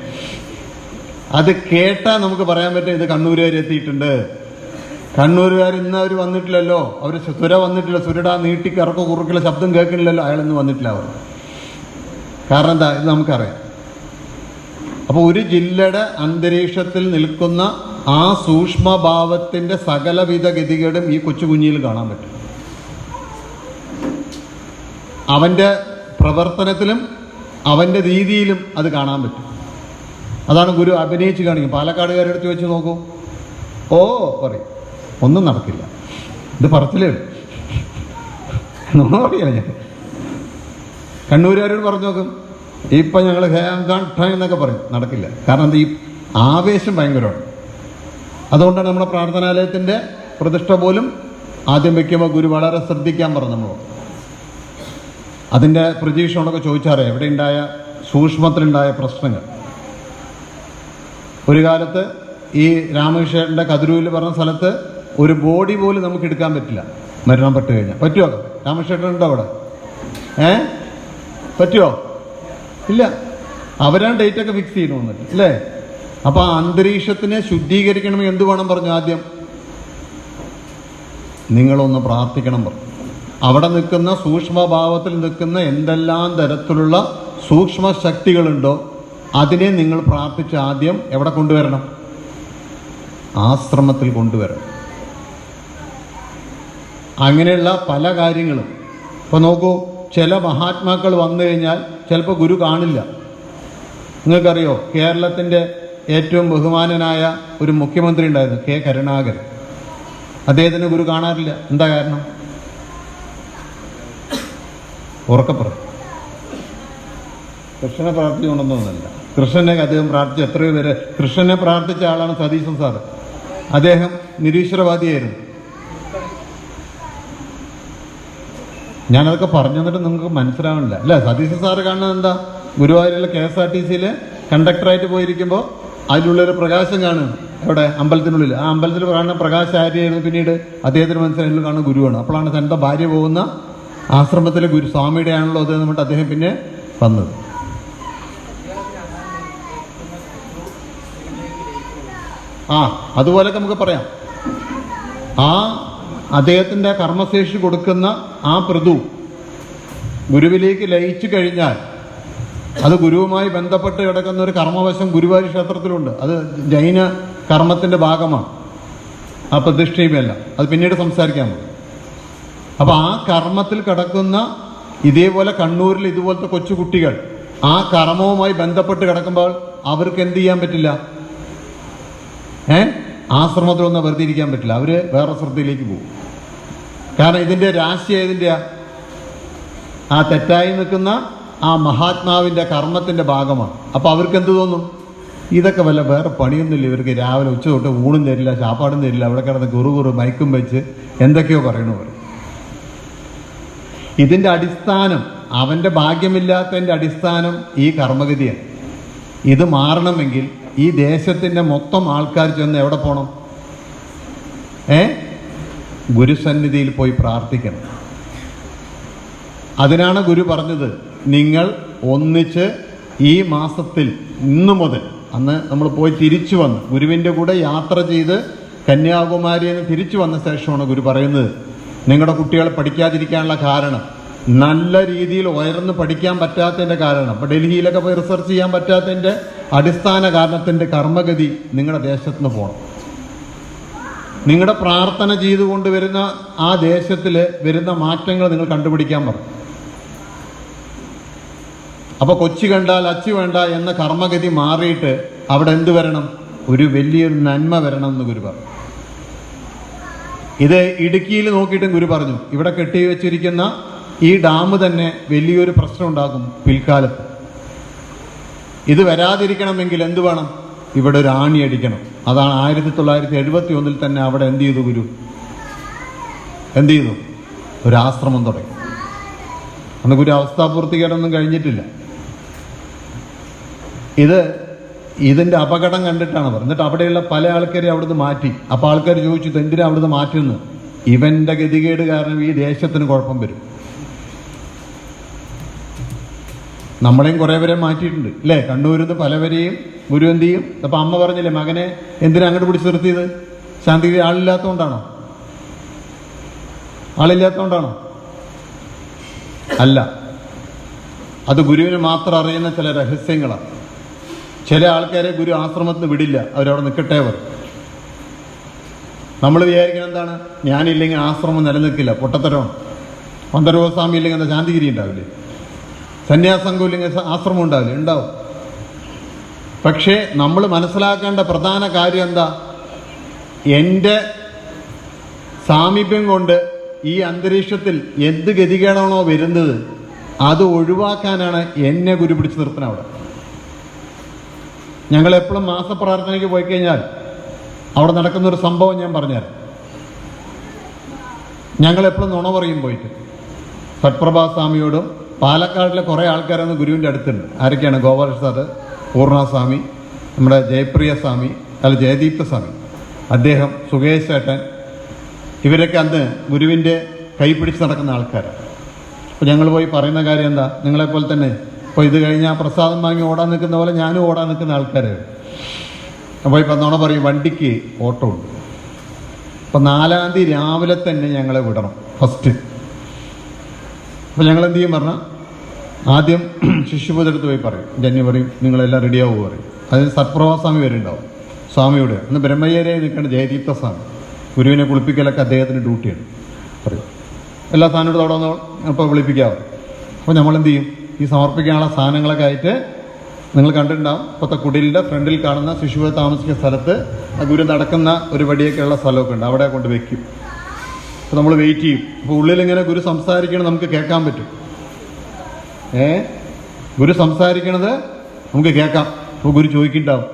അത് കേട്ടാൽ നമുക്ക് പറയാൻ പറ്റും ഇത് കണ്ണൂരുകാർ എത്തിയിട്ടുണ്ട്. കണ്ണൂരുകാർ ഇന്ന് അവർ വന്നിട്ടില്ലല്ലോ, അവർ സുര വന്നിട്ടില്ല, സുരട നീട്ടി കറക്ക കുറുക്കുള്ള ശബ്ദം കേൾക്കണില്ലല്ലോ, അയാളൊന്നും വന്നിട്ടില്ല അവർ. കാരണം എന്താ? ഇത് നമുക്കറിയാം. അപ്പോൾ ഒരു ജില്ലയുടെ അന്തരീക്ഷത്തിൽ നിൽക്കുന്ന ആ സൂക്ഷ്മഭാവത്തിൻ്റെ സകലവിധ ഗതികേടും ഈ കൊച്ചു കുഞ്ഞിൽ കാണാൻ പറ്റും. അവൻ്റെ പ്രവർത്തനത്തിലും അവൻ്റെ രീതിയിലും അത് കാണാൻ പറ്റും. അതാണ് ഗുരു അഭിനയിച്ച് കാണിക്കും. പാലക്കാടുകാരെടുത്ത് വെച്ച് നോക്കൂ, ഓ പറയും, ഒന്നും നടക്കില്ല. ഇത് പറച്ചിലേ നോക്കിയാണ് ഞാൻ. കണ്ണൂരുകാരോട് പറഞ്ഞു നോക്കും, ഇപ്പം ഞങ്ങൾ എന്നൊക്കെ പറയും, നടക്കില്ല. കാരണം ഈ ആവേശം ഭയങ്കരമാണ്. അതുകൊണ്ടാണ് നമ്മുടെ പ്രാർത്ഥനാലയത്തിൻ്റെ പ്രതിഷ്ഠ പോലും ആദ്യം വയ്ക്കുമ്പോൾ ഗുരു വളരെ ശ്രദ്ധിക്കാൻ പറഞ്ഞു. നമ്മൾ അതിൻ്റെ പ്രതീക്ഷയോടൊക്കെ ചോദിച്ചാറേ എവിടെ ഉണ്ടായ സൂക്ഷ്മത്തിലുണ്ടായ പ്രശ്നങ്ങൾ. ഒരു കാലത്ത് ഈ രാമകൃഷ്ണൻ്റെ കതിരൂരിൽ പറഞ്ഞ സ്ഥലത്ത് ഒരു ബോഡി പോലും നമുക്ക് എടുക്കാൻ പറ്റില്ല മരണപ്പെട്ട് കഴിഞ്ഞാൽ. പറ്റുമോ? രാമകൃഷ്ണൻ ഉണ്ടോ അവിടെ? പറ്റുമോ? ഇല്ല. അവരാണ് ഡേറ്റൊക്കെ ഫിക്സ് ചെയ്യണമെന്നിട്ട്, അല്ലേ? അപ്പോൾ ആ അന്തരീക്ഷത്തിനെ ശുദ്ധീകരിക്കണമെങ്കിൽ എന്ത് വേണം പറഞ്ഞു? ആദ്യം നിങ്ങളൊന്ന് പ്രാർത്ഥിക്കണം പറഞ്ഞു. അവിടെ നിൽക്കുന്ന സൂക്ഷ്മഭാവത്തിൽ നിൽക്കുന്ന എന്തെല്ലാം തരത്തിലുള്ള സൂക്ഷ്മ ശക്തികളുണ്ടോ അതിനെ നിങ്ങൾ പ്രാർത്ഥിച്ച് ആദ്യം എവിടെ കൊണ്ടുവരണം? ആശ്രമത്തിൽ കൊണ്ടുവരണം. അങ്ങനെയുള്ള പല കാര്യങ്ങളും. ഇപ്പോൾ നോക്കൂ, ചില മഹാത്മാക്കൾ വന്നു കഴിഞ്ഞാൽ ചിലപ്പോൾ ഗുരു കാണില്ല. നിങ്ങൾക്കറിയോ, കേരളത്തിൻ്റെ ഏറ്റവും ബഹുമാനനായ ഒരു മുഖ്യമന്ത്രി ഉണ്ടായിരുന്നു, കെ കരുണാകരൻ. അദ്ദേഹത്തിന് ഗുരു കാണാറില്ല. എന്താ കാരണം? ഉറക്കപ്പുറം കൃഷ്ണനെ പ്രാർത്ഥിച്ചുകൊണ്ടൊന്നുമല്ല. കൃഷ്ണനെ അദ്ദേഹം പ്രാർത്ഥിച്ചു. എത്രയോ പേര് കൃഷ്ണനെ പ്രാർത്ഥിച്ച ആളാണ് സതീശൻ സാറ്. അദ്ദേഹം നിരീശ്വരവാദിയായിരുന്നു. ഞാനതൊക്കെ പറഞ്ഞു തന്നിട്ട് നിങ്ങൾക്ക് മനസ്സിലാവണില്ല അല്ലേ? സതീശ് സാറ് കാണുന്നത് എന്താ? ഗുരുവായൂരിലെ KSRTCയിൽ കണ്ടക്ടറായിട്ട് പോയിരിക്കുമ്പോൾ അതിലുള്ളൊരു പ്രകാശം കാണും. എവിടെ? അമ്പലത്തിനുള്ളിൽ. ആ അമ്പലത്തിൽ കാണുന്ന പ്രകാശം ആര്യായിരുന്നു? പിന്നീട് അദ്ദേഹത്തിന് മനസ്സിലായി കാണുന്ന ഗുരുവാണ്. അപ്പോഴാണ് തൻ്റെ ഭാര്യ പോകുന്ന ആശ്രമത്തിലെ ഗുരു സ്വാമിയുടെ ആണല്ലോ അത് എന്നിട്ട് അദ്ദേഹം പിന്നെ വന്നത്. അതുപോലൊക്കെ നമുക്ക് പറയാം. അദ്ദേഹത്തിൻ്റെ കർമ്മശേഷി കൊടുക്കുന്ന ആ പ്രതു ഗുരുവിലേക്ക് ലയിച്ചു കഴിഞ്ഞാൽ അത് ഗുരുവുമായി ബന്ധപ്പെട്ട് കിടക്കുന്ന ഒരു കർമ്മവശം ഗുരുവായൂർ ക്ഷേത്രത്തിലുണ്ട്. അത് ജൈന കർമ്മത്തിൻ്റെ ഭാഗമാണ്. ആ പ്രതിഷ്ഠയുമല്ല, അത് പിന്നീട് സംസാരിക്കാൻ പോകും. അപ്പോൾ ആ കർമ്മത്തിൽ കിടക്കുന്ന ഇതേപോലെ കണ്ണൂരിൽ ഇതുപോലത്തെ കൊച്ചുകുട്ടികൾ ആ കർമ്മവുമായി ബന്ധപ്പെട്ട് കിടക്കുമ്പോൾ അവർക്ക് എന്ത് ചെയ്യാൻ പറ്റില്ല? ആശ്രമത്തിലൊന്നും വെറുതെ ഇരിക്കാൻ പറ്റില്ല. അവർ വേറെ ശ്രദ്ധയിലേക്ക് പോകും. കാരണം ഇതിൻ്റെ രാശി ഏതിൻ്റെയാ? ആ തെറ്റായി നിൽക്കുന്ന ആ മഹാത്മാവിൻ്റെ കർമ്മത്തിൻ്റെ ഭാഗമാണ്. അപ്പോൾ അവർക്ക് എന്ത് തോന്നും? ഇതൊക്കെ വല്ല വേറെ പണിയൊന്നുമില്ല ഇവർക്ക്. രാവിലെ ഉച്ച തൊട്ട് ഊണും തരില്ല, ചാപ്പാടും തരില്ല, അവിടെ കിടന്ന് കുറുകുറു മയക്കും വെച്ച് എന്തൊക്കെയോ പറയണവർ. ഇതിൻ്റെ അടിസ്ഥാനം, അവൻ്റെ ഭാഗ്യമില്ലാത്തതിൻ്റെ അടിസ്ഥാനം ഈ കർമ്മഗതിയാണ്. ഇത് മാറണമെങ്കിൽ ഈ ദേശത്തിൻ്റെ മൊത്തം ആൾക്കാർ ചെന്ന് എവിടെ പോകണം? ഗുരുസന്നിധിയിൽ പോയി പ്രാർത്ഥിക്കണം. അതിനാണ് ഗുരു പറഞ്ഞത്, നിങ്ങൾ ഒന്നിച്ച് ഈ മാസത്തിൽ ഇന്നു മുതൽ, അന്ന് നമ്മൾ പോയി തിരിച്ചു വന്ന് ഗുരുവിൻ്റെ കൂടെ യാത്ര ചെയ്ത് കന്യാകുമാരിയിൽ നിന്ന് തിരിച്ചു വന്ന ശേഷമാണ് ഗുരു പറയുന്നത്, നിങ്ങളുടെ കുട്ടികൾ പഠിക്കാതിരിക്കാനുള്ള കാരണം, നല്ല രീതിയിൽ ഉയർന്ന് പഠിക്കാൻ പറ്റാത്തതിൻ്റെ കാരണം, അപ്പോൾ ഡൽഹിയിലൊക്കെ പോയി റിസർച്ച് ചെയ്യാൻ പറ്റാത്തതിൻ്റെ അടിസ്ഥാന കാരണത്തിൻ്റെ കർമ്മഗതി നിങ്ങളുടെ ദേശത്ത് നിന്ന് പോകണം. നിങ്ങളുടെ പ്രാർത്ഥന ചെയ്തുകൊണ്ട് വരുന്ന ആ ദേശത്തിൽ വരുന്ന മാറ്റങ്ങൾ നിങ്ങൾ കണ്ടുപിടിക്കാൻ പറഞ്ഞു. അപ്പോൾ കൊച്ചി കണ്ടാൽ അച്ചു വേണ്ട എന്ന കർമ്മഗതി മാറിയിട്ട് അവിടെ എന്ത് വരണം? ഒരു വലിയൊരു നന്മ വരണം എന്ന് ഗുരു പറഞ്ഞു. ഇത് ഇടുക്കിയിൽ നോക്കിയിട്ടും ഗുരു പറഞ്ഞു, ഇവിടെ കെട്ടിവെച്ചിരിക്കുന്ന ഈ ഡാം തന്നെ വലിയൊരു പ്രശ്നം ഉണ്ടാക്കും പിൽക്കാലത്ത്. ഇത് വരാതിരിക്കണമെങ്കിൽ എന്ത് വേണം? ഇവിടെ ഒരു ആണി അടിക്കണം. അതാണ് 1971 തന്നെ അവിടെ എന്ത് ചെയ്തു ഗുരു? എന്ത് ചെയ്തു? ഒരു ആശ്രമം തുടങ്ങി. അന്ന് ഗുരു അവസ്ഥാപൂർത്തികേടൊന്നും കഴിഞ്ഞിട്ടില്ല. ഇതിൻ്റെ അപകടം കണ്ടിട്ടാണ് പറഞ്ഞത്. എന്നിട്ട് അവിടെയുള്ള പല ആൾക്കാരെ അവിടുന്ന് മാറ്റി. അപ്പോൾ ആൾക്കാർ ചോദിച്ചു, എന്തിനാ അവിടുന്ന് മാറ്റുന്നത്? ഇവൻ്റെ ഗതികേട് കാരണം ഈ ദേശത്തിന് കുഴപ്പം വരും. നമ്മളെയും കുറേ പേരെ മാറ്റിയിട്ടുണ്ട് അല്ലേ? കണ്ണൂരിൽ നിന്ന് പലവരെയും ഗുരു എന്ത് ചെയ്യും? അപ്പം അമ്മ പറഞ്ഞില്ലേ, മകനെ എന്തിനാ അങ്ങോട്ട് പിടിച്ച് നിർത്തിയത്? ശാന്തിഗിരി ആളില്ലാത്തതുകൊണ്ടാണോ? ആളില്ലാത്തതുകൊണ്ടാണോ? അല്ല, അത് ഗുരുവിന് മാത്രം അറിയുന്ന ചില രഹസ്യങ്ങളാണ്. ചില ആൾക്കാരെ ഗുരു ആശ്രമത്തിന് വിടില്ല, അവരവിടെ നിൽക്കട്ടെ പറയും. നമ്മൾ വിചാരിക്കുന്നത് എന്താണ്? ഞാനില്ലെങ്കിൽ ആശ്രമം നിലനിൽക്കില്ല, പൊട്ടത്തരമാണ്. പന്തരവസ്വാമി ഇല്ലെങ്കിൽ എന്താ ശാന്തിഗിരി ഉണ്ടാവില്ലേ? സന്യാസംഘം ഇല്ലെങ്കിൽ ആശ്രമം ഉണ്ടാവില്ലേ? ഉണ്ടാവും. പക്ഷേ നമ്മൾ മനസ്സിലാക്കേണ്ട പ്രധാന കാര്യം എന്താ? എൻ്റെ സാമീപ്യം കൊണ്ട് ഈ അന്തരീക്ഷത്തിൽ എന്ത് ഗതികേടാണോ വരുന്നത് അത് ഒഴിവാക്കാനാണ് എന്നെ ഗുരു പിടിച്ചു നിർത്തുന്നത്. അവിടെ ഞങ്ങളെപ്പോഴും മാസപ്രാർത്ഥനയ്ക്ക് പോയി കഴിഞ്ഞാൽ അവിടെ നടക്കുന്നൊരു സംഭവം ഞാൻ പറഞ്ഞുതരാം. ഞങ്ങളെപ്പോഴും നുണ പറയും പോയിട്ട്. സത്പ്രഭാസ്വാമിയോടും പാലക്കാടിലെ കുറേ ആൾക്കാരൊന്ന് ഗുരുവിൻ്റെ അടുത്തുണ്ട്. ആരൊക്കെയാണ്? ഗോപാലകൃഷ്ണ സാറ്, പൂർണ്ണസ്വാമി, നമ്മുടെ ജയപ്രിയ സ്വാമി, ജയദീപ്ത സ്വാമി, അദ്ദേഹം, സുകേഷ് ചേട്ടൻ, ഇവരൊക്കെ അന്ന് ഗുരുവിൻ്റെ കൈ പിടിച്ച് നടക്കുന്ന ആൾക്കാരാണ്. അപ്പോൾ ഞങ്ങൾ പോയി പറയുന്ന കാര്യം എന്താ? നിങ്ങളെപ്പോലെ തന്നെ അപ്പോൾ ഇത് കഴിഞ്ഞാൽ പ്രസാദം വാങ്ങി ഓടാൻ നിൽക്കുന്ന പോലെ ഞാനും ഓടാൻ നിൽക്കുന്ന ആൾക്കാരാണ്. അപ്പോൾ ഇപ്പം നോണ പറയും, വണ്ടിക്ക് ഓട്ടോ ഉണ്ട്. അപ്പോൾ 4-ാം തീയതി രാവിലെ തന്നെ ഞങ്ങളെ വിടണം ഫസ്റ്റ്. അപ്പോൾ ഞങ്ങൾ എന്ത് ചെയ്യും പറഞ്ഞാൽ, ആദ്യം ശിശുപൂജടുത്ത് പോയി പറയും, ജന്യ പറയും, നിങ്ങളെല്ലാം റെഡിയാവുക പറയും. അതിന് സത്പ്രഭാസ്വാമി വരെ ഉണ്ടാവും, സ്വാമിയുടെ. അന്ന് ബ്രഹ്മചര്യായി നിൽക്കേണ്ട ജയദീപ്ത സ്വാമി, ഗുരുവിനെ കുളിപ്പിക്കലൊക്കെ അദ്ദേഹത്തിൻ്റെ ഡ്യൂട്ടിയാണ് പറയും. എല്ലാ സാധനവും അവിടെ വന്ന് അപ്പോൾ വിളിപ്പിക്കാറ്. അപ്പോൾ നമ്മളെന്ത് ചെയ്യും? ഈ സമർപ്പിക്കാനുള്ള സാധനങ്ങളൊക്കെ ആയിട്ട് നിങ്ങൾ കണ്ടിട്ടുണ്ടാവും. ഇപ്പോഴത്തെ കുടിലിൻ്റെ ഫ്രണ്ടിൽ കാണുന്ന ശിശുവിനെ താമസിക്കുന്ന സ്ഥലത്ത് ഗുരു നടക്കുന്ന ഒരു വടിയൊക്കെയുള്ള സ്ഥലമൊക്കെ ഉണ്ട്, അവിടെ കൊണ്ട് വെക്കും. അപ്പോൾ നമ്മൾ വെയിറ്റ് ചെയ്യും. അപ്പോൾ ഉള്ളിലിങ്ങനെ ഗുരു സംസാരിക്കണത് നമുക്ക് കേൾക്കാൻ പറ്റും. ഗുരു സംസാരിക്കണത് നമുക്ക് കേൾക്കാം. അപ്പോൾ ഗുരു ചോദിക്കുന്നുണ്ടാവും,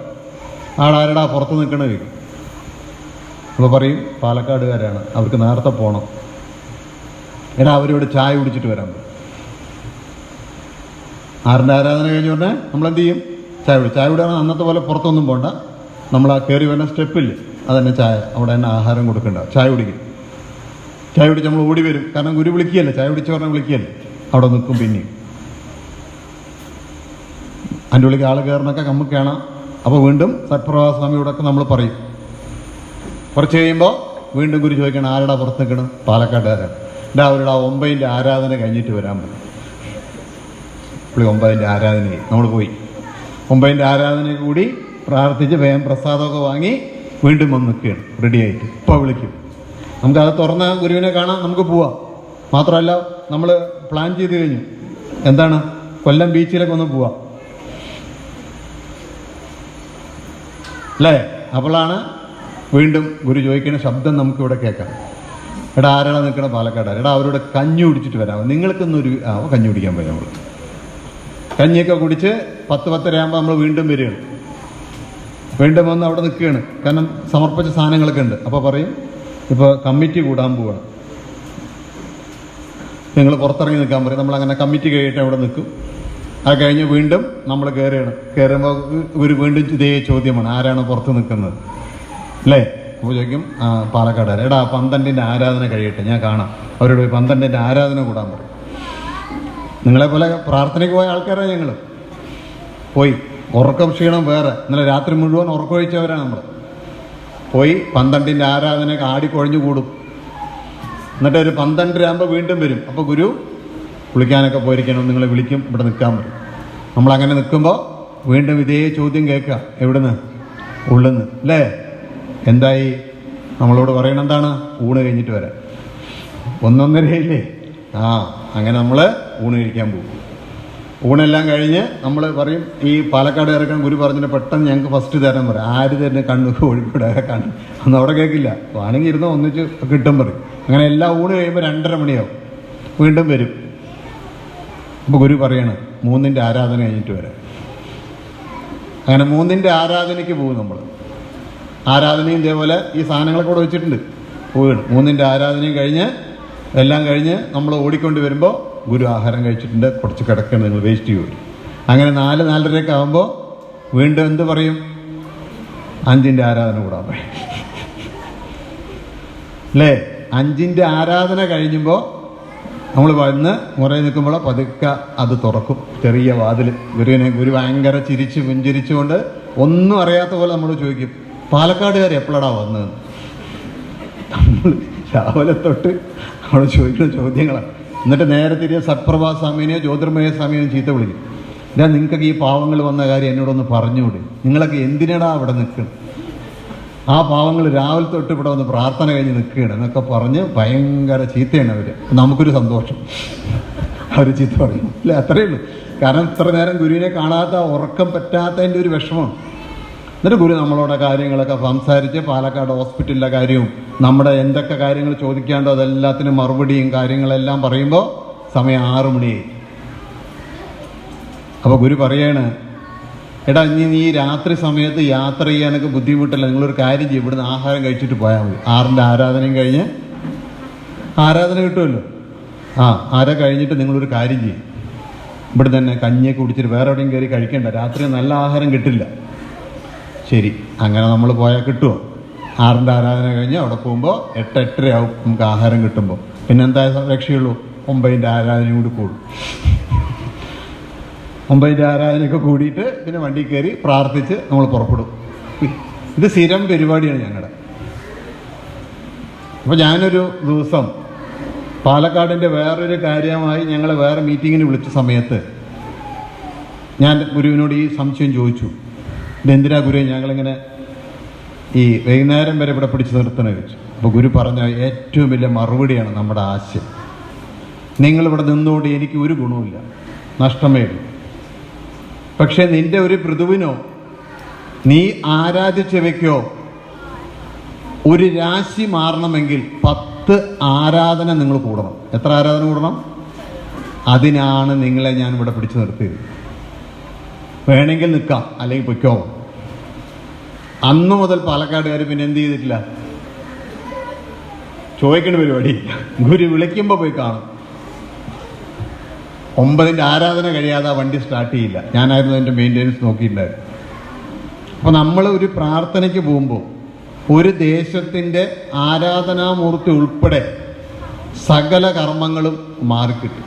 ആടാരടാ പുറത്ത് നിൽക്കണ ചോദിക്കും. അപ്പോൾ പറയും പാലക്കാടുകാരാണ്, അവർക്ക് നേരത്തെ പോകണം. എടാ അവരോട് ചായ കുടിച്ചിട്ട് വരാൻ പറയും. ആറിൻ്റെ ആരാധന കഴിഞ്ഞ് പറഞ്ഞാൽ നമ്മളെന്ത് ചെയ്യും? ചായ കുടിയാണ്. അന്നത്തെ പോലെ പുറത്തൊന്നും പോകണ്ട, നമ്മൾ ആ കയറി വരുന്ന സ്റ്റെപ്പില്ല അതന്നെ ചായ, അവിടെ തന്നെ ആഹാരം കൊടുക്കണ്ട, ചായ കുടിക്കും. ചായ കുടിച്ച് നമ്മൾ ഓടി വരും, കാരണം ഗുരു വിളിക്കുകയല്ലേ, ചായ കുടിച്ച് പറഞ്ഞാൽ വിളിക്കുകയല്ലേ. അവിടെ നിൽക്കും. പിന്നെയും അതിൻ്റെ ഉള്ളിൽ ആൾ കയറണൊക്കെ നമുക്ക് കാണാം. അപ്പോൾ വീണ്ടും സത്പ്രഭാസ്വാമിയോടൊക്കെ നമ്മൾ പറയും. കുറച്ച് കഴിയുമ്പോൾ വീണ്ടും ഗുരു ചോദിക്കണം, ആരുടെ പുറത്ത് നിൽക്കണം? പാലക്കാട്ടുകാരാണ്. അവരുടെ 9ൻ്റെ ആരാധന കഴിഞ്ഞിട്ട് വരാൻ പറയും. പുള്ളി 9ൻ്റെ ആരാധനയായി നമ്മൾ പോയി. 9ൻ്റെ ആരാധന കൂടി പ്രാർത്ഥിച്ച് വേഗം പ്രസാദമൊക്കെ വാങ്ങി വീണ്ടും വന്ന് നിൽക്കുകയാണ് റെഡിയായിട്ട്. ഇപ്പോൾ വിളിക്കും. നമുക്കത് തുറന്ന ഗുരുവിനെ കാണാം, നമുക്ക് പോവാം. മാത്രമല്ല നമ്മൾ പ്ലാൻ ചെയ്ത് കഴിഞ്ഞു. എന്താണ്? കൊല്ലം ബീച്ചിലൊക്കെ ഒന്ന് പോവാം അല്ലേ? അപ്പോഴാണ് വീണ്ടും ഗുരു ചോദിക്കുന്ന ശബ്ദം നമുക്കിവിടെ കേൾക്കാം. എടാ ആരാണ് നിൽക്കണ? പാലക്കാട്. എടാ അവരോട് കഞ്ഞി കുടിച്ചിട്ട് വരാമോ? നിങ്ങൾക്കൊന്നൊരു കഞ്ഞി കുടിക്കാൻ പോയി. നമ്മൾ കഞ്ഞിയൊക്കെ കുടിച്ച് 10-10:30 ആകുമ്പോൾ നമ്മൾ വീണ്ടും വരികയാണ്. വീണ്ടും വന്ന് അവിടെ നിൽക്കുകയാണ്. കാരണം സമർപ്പിച്ച സാധനങ്ങളൊക്കെ ഉണ്ട്. അപ്പോൾ പറയും, ഇപ്പോൾ കമ്മിറ്റി കൂടാൻ പോവുകയാണ്, നിങ്ങൾ പുറത്തിറങ്ങി നിൽക്കാൻ പറയും. നമ്മളങ്ങനെ കമ്മിറ്റി കഴിയിട്ട് അവിടെ നിൽക്കും. അത് കഴിഞ്ഞ് വീണ്ടും നമ്മൾ കയറുകയാണ്. കയറുമ്പോൾ ഒരു വീണ്ടും ഇതേ ചോദ്യമാണ്, ആരാണ് പുറത്ത് നിൽക്കുന്നത് അല്ലേ? അപ്പോൾ ചോദിക്കും, പാലക്കാട്. എടാ 12ൻ്റെ ആരാധന കഴിയട്ടെ, ഞാൻ കാണാം. അവരോട് പോയി 12ൻ്റെ ആരാധന കൂടാൻ പറയും. നിങ്ങളെപ്പോലെ പ്രാർത്ഥനയ്ക്ക് പോയ ആൾക്കാരാണ് ഞങ്ങൾ. പോയി ഉറക്കം ക്ഷീണം വേറെ, ഇന്നലെ രാത്രി മുഴുവൻ ഉറക്കമൊഴിച്ചവരാണ് നമ്മൾ. പോയി 12ൻ്റെ ആരാധനയൊക്കെ ആടിക്കൊഴഞ്ഞു കൂടും. എന്നിട്ട് ഒരു 12:30 ആകുമ്പോൾ വീണ്ടും വരും. അപ്പോൾ ഗുരു വിളിക്കാനൊക്കെ പോയിരിക്കണം, നിങ്ങളെ വിളിക്കും, ഇവിടെ നിൽക്കാൻ പറയും. നമ്മളങ്ങനെ നിൽക്കുമ്പോൾ വീണ്ടും ഇതേ ചോദ്യം കേൾക്കുക, എവിടുന്ന്? ഉള്ളിന്ന് അല്ലേ? എന്തായി? നമ്മളോട് പറയണം എന്താണ്? ഊണ് കഴിഞ്ഞിട്ട് വരാം. 1-1:30 അങ്ങനെ നമ്മൾ ഊണ് കഴിക്കാൻ പോകും. ഊണെല്ലാം കഴിഞ്ഞ് നമ്മൾ പറയും, ഈ പാലക്കാട് ഇറക്കാൻ ഗുരു പറഞ്ഞിട്ട് പെട്ടെന്ന് ഞങ്ങൾക്ക് ഫസ്റ്റ് തരാൻ പറയും. ആര് തന്നെ കണ്ണു കോഴിക്കോട് കണ്ണു ഒന്നും അവിടെ കേൾക്കില്ല, വേണമെങ്കിൽ ഇരുന്നോ ഒന്നിച്ച് കിട്ടും പറയും. അങ്ങനെ എല്ലാ ഊണ് കഴിയുമ്പോൾ 2:30 മണിയാവും. വീണ്ടും വരും. അപ്പോൾ ഗുരു പറയണം 3ൻ്റെ ആരാധന കഴിഞ്ഞിട്ട് വരാം. അങ്ങനെ 3ൻ്റെ ആരാധനയ്ക്ക് പോകും നമ്മൾ. ആരാധനയും ഇതേപോലെ ഈ സാധനങ്ങളൊക്കെ കൂടെ വെച്ചിട്ടുണ്ട്. പോവുകയാണ്. 3ൻ്റെ ആരാധനയും കഴിഞ്ഞ് എല്ലാം കഴിഞ്ഞ് നമ്മൾ ഓടിക്കൊണ്ട് വരുമ്പോൾ ഗുരു ആഹാരം കഴിച്ചിട്ടുണ്ട്, കുറച്ച് കിടക്കണം, നിങ്ങൾ വേസ്റ്റ് ചെയ്യും. അങ്ങനെ 4-4:30 ആകുമ്പോൾ വീണ്ടും എന്ത് പറയും? 5ൻ്റെ ആരാധന കൂടാൻ പറയും അല്ലേ? 5ൻ്റെ ആരാധന കഴിയുമ്പോൾ നമ്മൾ വന്ന് മുറേ നിൽക്കുമ്പോൾ പതുക്കെ അത് തുറക്കും, ചെറിയ വാതിൽ. ഗുരു ഭയങ്കര ചിരിച്ച് പുഞ്ചിരിച്ചുകൊണ്ട് ഒന്നും അറിയാത്ത പോലെ നമ്മൾ ചോദിക്കും, പാലക്കാടുകാർ എപ്പോഴാടാ വന്നത്? നമ്മൾ രാവിലെ തൊട്ട് അവിടെ ചോദിക്കുന്ന ചോദ്യങ്ങളാണ്. എന്നിട്ട് നേരെ തിരികെ സത്പ്രഭാസ്വാമിനെയോ ജ്യോതിർമയ സ്വാമിനെയോ ചീത്ത വിളിക്കും. ഞാൻ നിങ്ങൾക്കൊക്കെ ഈ പാവങ്ങൾ വന്ന കാര്യം എന്നോടൊന്ന് പറഞ്ഞുകൂടി, നിങ്ങളൊക്കെ എന്തിനാടാ അവിടെ നിൽക്കണം? ആ പാവങ്ങൾ രാവിലെ തൊട്ട് ഇവിടെ വന്ന് പ്രാർത്ഥന കഴിഞ്ഞ് നിൽക്കുകയാണ് എന്നൊക്കെ പറഞ്ഞ് ഭയങ്കര ചീത്തയാണ് അവർ. നമുക്കൊരു സന്തോഷം, അവർ ചീത്ത പറയും അല്ലേ? അത്രയേ ഉള്ളൂ. കാരണം ഇത്ര നേരം ഗുരുവിനെ കാണാത്ത, ഉറക്കം പറ്റാത്തതിൻ്റെ ഒരു വിഷമമാണ്. എന്നിട്ട് ഗുരു നമ്മളോട് കാര്യങ്ങളൊക്കെ സംസാരിച്ച് പാലക്കാട് ഹോസ്പിറ്റലിലെ കാര്യവും നമ്മുടെ എന്തൊക്കെ കാര്യങ്ങൾ ചോദിക്കാണ്ടോ അതെല്ലാത്തിനും മറുപടിയും കാര്യങ്ങളെല്ലാം പറയുമ്പോൾ സമയം 6 മണിയായി. അപ്പോൾ ഗുരു പറയാണ്, എടാ നീ രാത്രി സമയത്ത് യാത്ര ചെയ്യാനൊക്കെ ബുദ്ധിമുട്ടില്ല, നിങ്ങളൊരു കാര്യം ചെയ്യും, ഇവിടുന്ന് ആഹാരം കഴിച്ചിട്ട് പോയാൽ മതി. 6ൻ്റെ ആരാധനയും കഴിഞ്ഞ് ആരാധന കിട്ടുമല്ലോ. ആരാ കഴിഞ്ഞിട്ട് നിങ്ങളൊരു കാര്യം ചെയ്യും, ഇവിടെ തന്നെ കഞ്ഞിയൊക്കെ കുടിച്ചിട്ട് വേറെ എവിടെയും കയറി കഴിക്കണ്ട, രാത്രി നല്ല ആഹാരം കിട്ടില്ല. ശരി, അങ്ങനെ നമ്മൾ പോയാൽ കിട്ടുമോ? 6ൻ്റെ ആരാധന കഴിഞ്ഞ് അവിടെ പോകുമ്പോൾ 8-8:30 ആവും നമുക്ക് ആഹാരം കിട്ടുമ്പോൾ. പിന്നെ എന്താ രക്ഷയുള്ളൂ? 9ൻ്റെ ആരാധനയും കൂടി കൂടും. 9ൻ്റെ ആരാധനയൊക്കെ കൂടിയിട്ട് പിന്നെ വണ്ടി കയറി പ്രാർത്ഥിച്ച് നമ്മൾ പുറപ്പെടും. ഇത് സ്ഥിരം പരിപാടിയാണ് ഞങ്ങളുടെ. അപ്പോൾ ഞാനൊരു ദിവസം പാലക്കാടിൻ്റെ വേറൊരു കാര്യമായി ഞങ്ങളെ വേറെ മീറ്റിങ്ങിന് വിളിച്ച സമയത്ത് ഞാൻ ഗുരുവിനോട് ഈ സംശയം ചോദിച്ചു, ഇതെന്തിനാ ഗുരു ഞങ്ങളിങ്ങനെ ഈ വൈകുന്നേരം വരെ ഇവിടെ പിടിച്ചു നിർത്തണമെന്ന് ചോദിച്ചു. അപ്പോൾ ഗുരു പറഞ്ഞ ഏറ്റവും വലിയ മറുപടിയാണ് നമ്മുടെ ആശയം. നിങ്ങളിവിടെ നിന്നുകൊണ്ട് എനിക്ക് ഒരു ഗുണവുമില്ല, നഷ്ടമേ ഉള്ളൂ. പക്ഷെ നിന്റെ ഒരു പൃഥുവിനോ നീ ആരാധിച്ചവയ്ക്കോ ഒരു രാശി മാറണമെങ്കിൽ 10 ആരാധന നിങ്ങൾ കൂടണം. എത്ര ആരാധന കൂടണം? അതിനാണ് നിങ്ങളെ ഞാൻ ഇവിടെ പിടിച്ചു നിർത്തിയത്. വേണമെങ്കിൽ നിൽക്കാം, അല്ലെങ്കിൽ പൊയ്ക്കോ. അന്നു മുതൽ പാലക്കാടുകാർ പിന്നെ എന്ത് ചെയ്തിട്ടില്ല? ചോദിക്കേണ്ട പരിപാടി. ഗുരു വിളിക്കുമ്പോൾ പോയി കാണും. 9-ന്റെ ആരാധന കഴിയാതെ ആ വണ്ടി സ്റ്റാർട്ട് ചെയ്യില്ല. ഞാനായിരുന്നു അതിൻ്റെ മെയിൻ്റെനൻസ് നോക്കിയിട്ടുണ്ടായിരുന്നു. അപ്പോൾ നമ്മൾ ഒരു പ്രാർത്ഥനയ്ക്ക് പോകുമ്പോൾ ഒരു ദേശത്തിൻ്റെ ആരാധനാമൂർത്തി ഉൾപ്പെടെ സകല കർമ്മങ്ങളും മാറിക്കിട്ടും.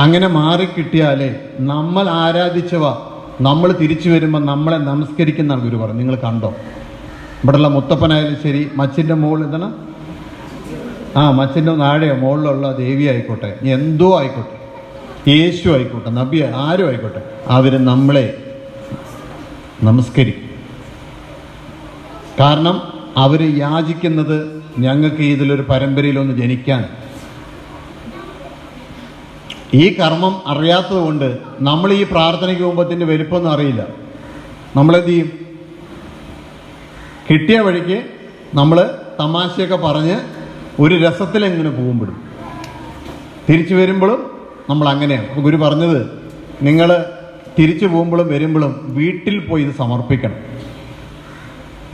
അങ്ങനെ മാറിക്കിട്ടിയാലേ നമ്മൾ ആരാധിച്ചവ നമ്മൾ തിരിച്ചു വരുമ്പോൾ നമ്മളെ നമസ്കരിക്കുന്ന ഗുരു പറഞ്ഞു. നിങ്ങൾ കണ്ടോ, ഇവിടെയുള്ള മുത്തപ്പനായാലും ശരി, മച്ചിൻ്റെ മുകളിൽ എന്താണ്, മച്ചിൻ്റെ താഴെയോ മുകളിലുള്ള ദേവി ആയിക്കോട്ടെ, എന്തോ ആയിക്കോട്ടെ, യേശു ആയിക്കോട്ടെ, നബി ആരും ആയിക്കോട്ടെ, അവർ നമ്മളെ നമസ്കരിക്കും. കാരണം അവർ യാചിക്കുന്നത് ഞങ്ങൾക്ക് ഇതിലൊരു പരമ്പരയിലൊന്ന് ജനിക്കാൻ. ഈ കർമ്മം അറിയാത്തത് കൊണ്ട് നമ്മൾ ഈ പ്രാർത്ഥനയ്ക്ക് പോകുമ്പോഴത്തിൻ്റെ വലുപ്പമൊന്നും അറിയില്ല. നമ്മളെന്ത് ചെയ്യും? കിട്ടിയ വഴിക്ക് നമ്മൾ തമാശയൊക്കെ പറഞ്ഞ് ഒരു രസത്തിലെങ്ങനെ പോകുമ്പോഴും തിരിച്ചു വരുമ്പോഴും നമ്മൾ അങ്ങനെയാണ്. അപ്പോൾ ഗുരു പറഞ്ഞത്, നിങ്ങൾ തിരിച്ചു പോകുമ്പോഴും വരുമ്പോഴും വീട്ടിൽ പോയി ഇത് സമർപ്പിക്കണം.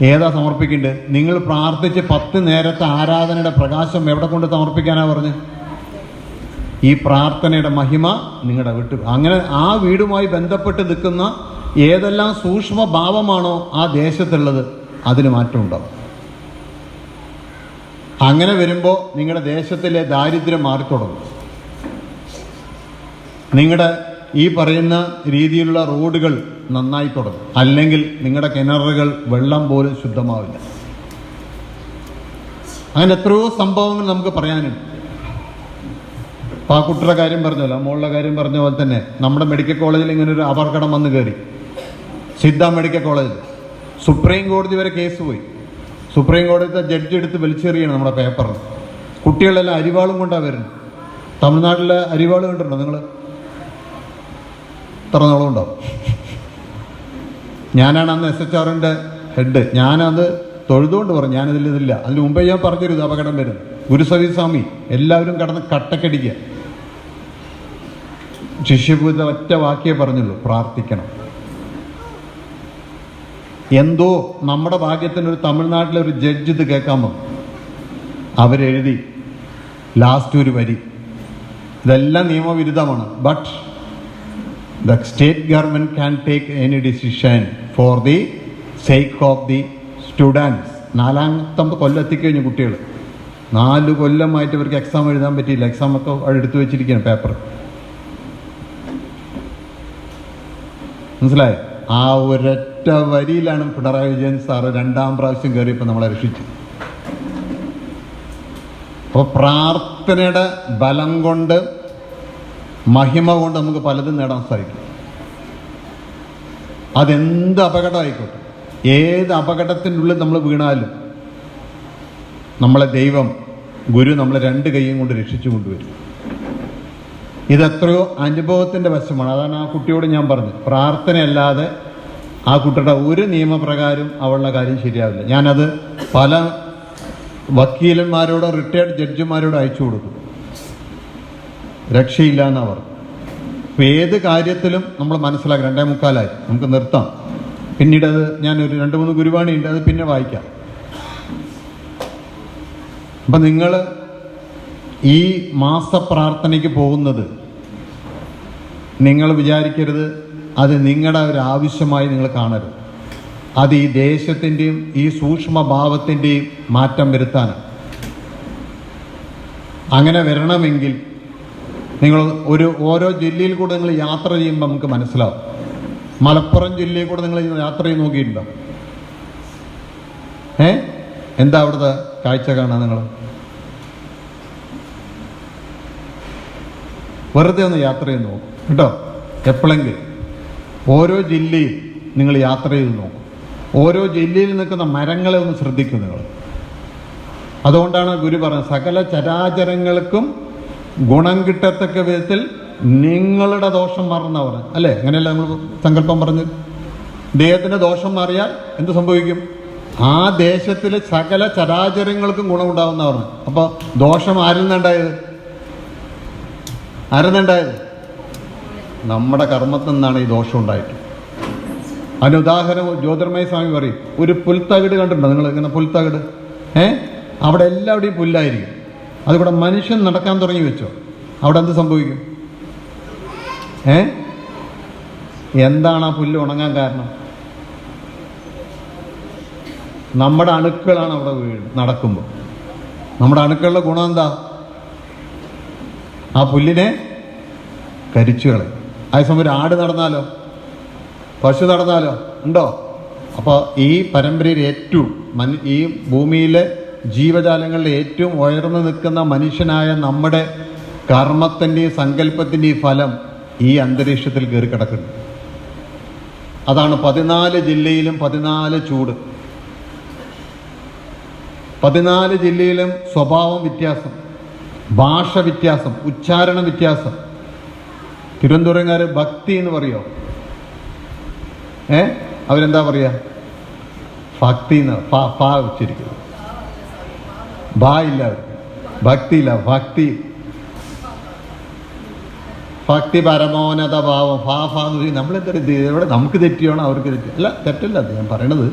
ഏതാ സമർപ്പിക്കേണ്ടത്? നിങ്ങൾ പ്രാർത്ഥിച്ച് 10 നേരത്തെ ആരാധനയുടെ പ്രകാശം എവിടെ കൊണ്ട് സമർപ്പിക്കാനാ പറഞ്ഞ്? ഈ പ്രാർത്ഥനയുടെ മഹിമ നിങ്ങളുടെ വീട്ടിൽ. അങ്ങനെ ആ വീടുമായി ബന്ധപ്പെട്ട് നിൽക്കുന്ന ഏതെല്ലാം സൂക്ഷ്മ ഭാവമാണോ ആ ദേശത്തുള്ളത് അതിന് മാറ്റം ഉണ്ടാവും. അങ്ങനെ വരുമ്പോൾ നിങ്ങളുടെ ദേശത്തിലെ ദാരിദ്ര്യം മാറിത്തുടങ്ങും. നിങ്ങളുടെ ഈ പറയുന്ന രീതിയിലുള്ള റോഡുകൾ നന്നായി തുടങ്ങും. അല്ലെങ്കിൽ നിങ്ങളുടെ കിണറുകൾ വെള്ളം പോലും ശുദ്ധമാവില്ല. അങ്ങനെ എത്രയോ സംഭവങ്ങൾ നമുക്ക് പറയാനുണ്ട്. അപ്പോൾ ആ കുട്ടിയുടെ കാര്യം പറഞ്ഞല്ലോ, മോളുടെ കാര്യം പറഞ്ഞ പോലെ തന്നെ നമ്മുടെ മെഡിക്കൽ കോളേജിൽ ഇങ്ങനെ ഒരു അപകടം വന്ന് കയറി. സിദ്ധ മെഡിക്കൽ കോളേജിൽ സുപ്രീം കോടതി വരെ കേസ് പോയി. സുപ്രീം കോടതിയുടെ ജഡ്ജി എടുത്ത് വലിച്ചെറിയണം നമ്മുടെ പേപ്പറിൽ. കുട്ടികളെല്ലാം അരിവാളും കൊണ്ടാണ് വരുന്നത്. തമിഴ്നാട്ടിലെ അരിവാൾ കണ്ടിട്ടുണ്ടോ നിങ്ങൾ? ഇത്ര നീളം ഉണ്ടാവും. ഞാനാണ് അന്ന് SHRന്റെ ഹെഡ്. ഞാനത് തൊഴുതുകൊണ്ട് പറഞ്ഞു, ഞാനിതില്ല. അതിന് മുമ്പേ ഞാൻ പറഞ്ഞിരുന്നു അപകടം വരും. ഗുരുസവി സ്വാമി എല്ലാവരും കടന്ന് കട്ടക്കടിക്കുക. ശിഷ്യപൂജ ഒറ്റ വാക്യേ പറഞ്ഞുള്ളൂ, പ്രാർത്ഥിക്കണം. എന്തോ നമ്മുടെ ഭാഗ്യത്തിനൊരു തമിഴ്നാട്ടിലെ ഒരു ജഡ്ജ് ഇത് കേൾക്കാമോ, അവരെഴുതി ലാസ്റ്റ് ഒരു വരി, ഇതെല്ലാം നിയമവിരുദ്ധമാണ്, but the state government can take any decision for the sake of the students. 4ാമത്തെ കൊല്ലം എത്തിക്കഴിഞ്ഞു കുട്ടികൾ. 4 കൊല്ലമായിട്ട് ഇവർക്ക് എക്സാം എഴുതാൻ പറ്റിയില്ല. എക്സാമൊക്കെ എടുത്തു വെച്ചിരിക്കുകയാണ് പേപ്പർ. മനസ്സിലായോ? ആ ഒരൊറ്റ വരിയിലാണ് പിണറായി വിജയൻ സാറ് 2ാം പ്രാവശ്യം കയറിയപ്പോൾ നമ്മളെ രക്ഷിച്ചു. അപ്പോൾ പ്രാർത്ഥനയുടെ ബലം കൊണ്ട്, മഹിമ കൊണ്ട് നമുക്ക് പലതും നേടാൻ സാധിക്കും. അതെന്ത് അപകടമായിക്കോട്ടെ, ഏത് അപകടത്തിനുള്ളിൽ നമ്മൾ വീണാലും നമ്മളെ ദൈവം, ഗുരു നമ്മളെ 2 കൈയും കൊണ്ട് രക്ഷിച്ചു കൊണ്ടുവരും. ഇതെത്രയോ അനുഭവത്തിൻ്റെ വശമാണ്. അതാണ് ആ കുട്ടിയോട് ഞാൻ പറഞ്ഞു, പ്രാർത്ഥനയല്ലാതെ ആ കുട്ടിയുടെ ഒരു നിയമപ്രകാരം അവളുടെ കാര്യം ശരിയാവില്ല. ഞാനത് പല വക്കീലന്മാരോടോ റിട്ടയർഡ് ജഡ്ജിമാരോടോ അയച്ചു കൊടുത്തു. രക്ഷയില്ല എന്നാണ് പറഞ്ഞു. അപ്പോൾ ഏത് കാര്യത്തിലും നമ്മൾ മനസ്സിലാക്കി. 2:45 നമുക്ക് നിർത്താം. പിന്നീട് അത് ഞാനൊരു 2-3 ഗുരുവാണി ഉണ്ട്, അത് പിന്നെ വായിക്കാം. അപ്പം നിങ്ങൾ ഈ മാസപ്രാർത്ഥനയ്ക്ക് പോകുന്നത് നിങ്ങൾ വിചാരിക്കരുത് അത് നിങ്ങളുടെ ഒരു ആവശ്യമായി നിങ്ങൾ കാണരുത്. അത് ഈ ദേശത്തിൻ്റെയും ഈ സൂക്ഷ്മഭാവത്തിൻ്റെയും മാറ്റം വരുത്താനാണ്. അങ്ങനെ വരണമെങ്കിൽ നിങ്ങൾ ഓരോ ജില്ലയിൽ കൂടെ നിങ്ങൾ യാത്ര ചെയ്യുമ്പോൾ നമുക്ക് മനസ്സിലാവും. മലപ്പുറം ജില്ലയിൽ കൂടെ നിങ്ങൾ യാത്ര ചെയ്ത് നോക്കിയിട്ടുണ്ടോ? എന്താ അവിടുത്തെ കാഴ്ച കാണാൻ? നിങ്ങൾ വെറുതെ ഒന്ന് യാത്ര ചെയ്ത് നോക്കും കേട്ടോ. എപ്പോഴെങ്കിലും ഓരോ ജില്ലയിൽ നിങ്ങൾ യാത്ര ചെയ്ത് നോക്കും. ഓരോ ജില്ലയിൽ നിൽക്കുന്ന മരങ്ങളെ ഒന്ന് ശ്രദ്ധിക്കും നിങ്ങൾ. അതുകൊണ്ടാണ് ഗുരു പറഞ്ഞത്, സകല ചരാചരങ്ങൾക്കും ഗുണം കിട്ടത്തക്ക വിധത്തിൽ നിങ്ങളുടെ ദോഷം മാറുന്ന പറഞ്ഞത് അല്ലേ? അങ്ങനെയല്ല നമ്മൾ സങ്കല്പം പറഞ്ഞത്. ദൈവത്തിന്റെ ദോഷം മാറിയാൽ എന്ത് സംഭവിക്കും? ആ ദേശത്തിലെ സകല ചരാചരങ്ങൾക്കും ഗുണമുണ്ടാവുന്ന പറഞ്ഞു. അപ്പോൾ ദോഷം ആരിൽ നിന്നുണ്ടായത്? നമ്മുടെ കർമ്മത്തിൽ നിന്നാണ് ഈ ദോഷം ഉണ്ടായിട്ട്. അതിന് ഉദാഹരണം ജ്യോതിർമയ സ്വാമി പറയും, ഒരു പുൽത്തകിട് കണ്ടിട്ടുണ്ടോ നിങ്ങൾ? ഇങ്ങനെ പുൽത്തകിട് അവിടെ എല്ലാവിടെയും പുല്ലായിരിക്കും. അതുകൂടെ മനുഷ്യൻ നടക്കാൻ തുടങ്ങി വെച്ചോ, അവിടെ എന്ത് സംഭവിക്കും? എന്താണ് ആ പുല്ല് ഉണങ്ങാൻ കാരണം? നമ്മുടെ അണുക്കളാണ് അവിടെ നടക്കുമ്പോൾ. നമ്മുടെ അണുക്കളുടെ ഗുണം എന്താ? ആ പുല്ലിനെ കരിച്ചു കളയും. അതേസമയം ഒരു ആട് നടന്നാലോ, പശു നടന്നാലോ ഉണ്ടോ? അപ്പോൾ ഈ പരമ്പരയിൽ ഏറ്റവും ഈ ഭൂമിയിലെ ജീവജാലങ്ങളിലെ ഏറ്റവും ഉയർന്നു നിൽക്കുന്ന മനുഷ്യനായ നമ്മുടെ കർമ്മത്തിൻ്റെയും സങ്കല്പത്തിൻ്റെയും ഫലം ഈ അന്തരീക്ഷത്തിൽ കയറി കിടക്കുന്നു. അതാണ് 14 ജില്ലയിലും 14 ചൂട്. 14 ജില്ലയിലും സ്വഭാവം വ്യത്യാസം, ഭാഷ വ്യത്യാസം, ഉച്ചാരണ വ്യത്യാസം. തിരുവനന്തപുരംകാർ ഭക്തി എന്ന് പറയോ? അവരെന്താ പറയാ? ഭക്തി എന്ന് ഉച്ചരിക്കുന്നത്. ഭാ ഇല്ല അവർക്ക്, ഭക്തി ഇല്ല. ഭക്തി പരമോന്നത ഭാവം. നമ്മളെന്താ എവിടെ നമുക്ക് തെറ്റിയാണോ അവർക്ക് തെറ്റി? അല്ല, തെറ്റല്ല അത് ഞാൻ പറയണത്.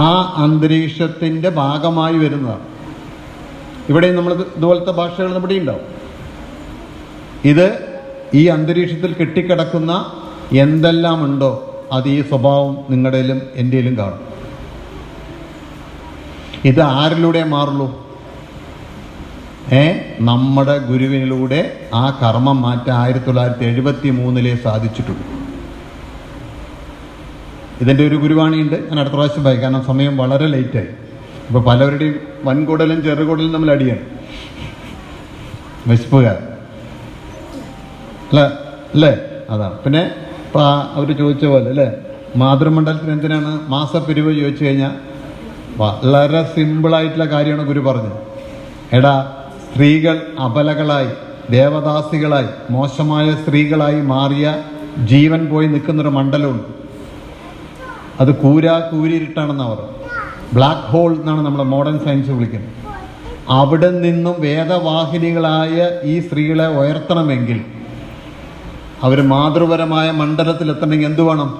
ആ അന്തരീക്ഷത്തിൻ്റെ ഭാഗമായി വരുന്നതാണ്. ഇവിടെയും നമ്മൾ ഇതുപോലത്തെ ഭാഷകൾ ഇവിടെ ഉണ്ടാവും. ഇത് ഈ അന്തരീക്ഷത്തിൽ കെട്ടിക്കിടക്കുന്ന എന്തെല്ലാം ഉണ്ടോ അത് ഈ സ്വഭാവം നിങ്ങളുടെയിലും എൻ്റെയിലും കാണും. ഇത് ആരിലൂടെ മാറുള്ളൂ? നമ്മുടെ ഗുരുവിനിലൂടെ ആ കർമ്മം മാറ്റാൻ 1973 സാധിച്ചിട്ടുള്ളൂ. ഇതിൻ്റെ ഒരു ഗുരുവാണിയുണ്ട്, ഞാൻ അടുത്ത പ്രാവശ്യം വായിക്കാം, കാരണം സമയം വളരെ ലേറ്റായി. ഇപ്പോൾ പലവരുടെയും വൻകുടലും ചെറുകുടലും നമ്മൾ അടിയാണ്, വിശപ്പുകാർ അല്ലേ? അതാണ്. പിന്നെ ഇപ്പം അവർ ചോദിച്ച പോലെ അല്ലേ, മാതൃമണ്ഡലത്തിന് എന്തിനാണ് മാസപ്പിരിവ് ചോദിച്ചു കഴിഞ്ഞാൽ വളരെ സിമ്പിളായിട്ടുള്ള കാര്യമാണ് ഗുരു പറഞ്ഞത്. എടാ, സ്ത്രീകൾ അബലകളായി, ദേവദാസികളായി, മോശമായ സ്ത്രീകളായി മാറിയ ജീവൻ പോയി നിൽക്കുന്നൊരു മണ്ഡലമുണ്ട്. അത് കൂരിരുട്ടാണെന്നാണ് പറയുന്നത്. ബ്ലാക്ക് ഹോൾ എന്നാണ് നമ്മൾ മോഡേൺ സയൻസ് വിളിക്കുന്നത്. അവിടെ നിന്നും വേദവാഹിനികളായ ഈ സ്ത്രീകളെ ഉയർത്തണമെങ്കിൽ, അവർ മാതൃപരമായ മണ്ഡലത്തിലെത്തണമെങ്കിൽ എന്തു വേണം?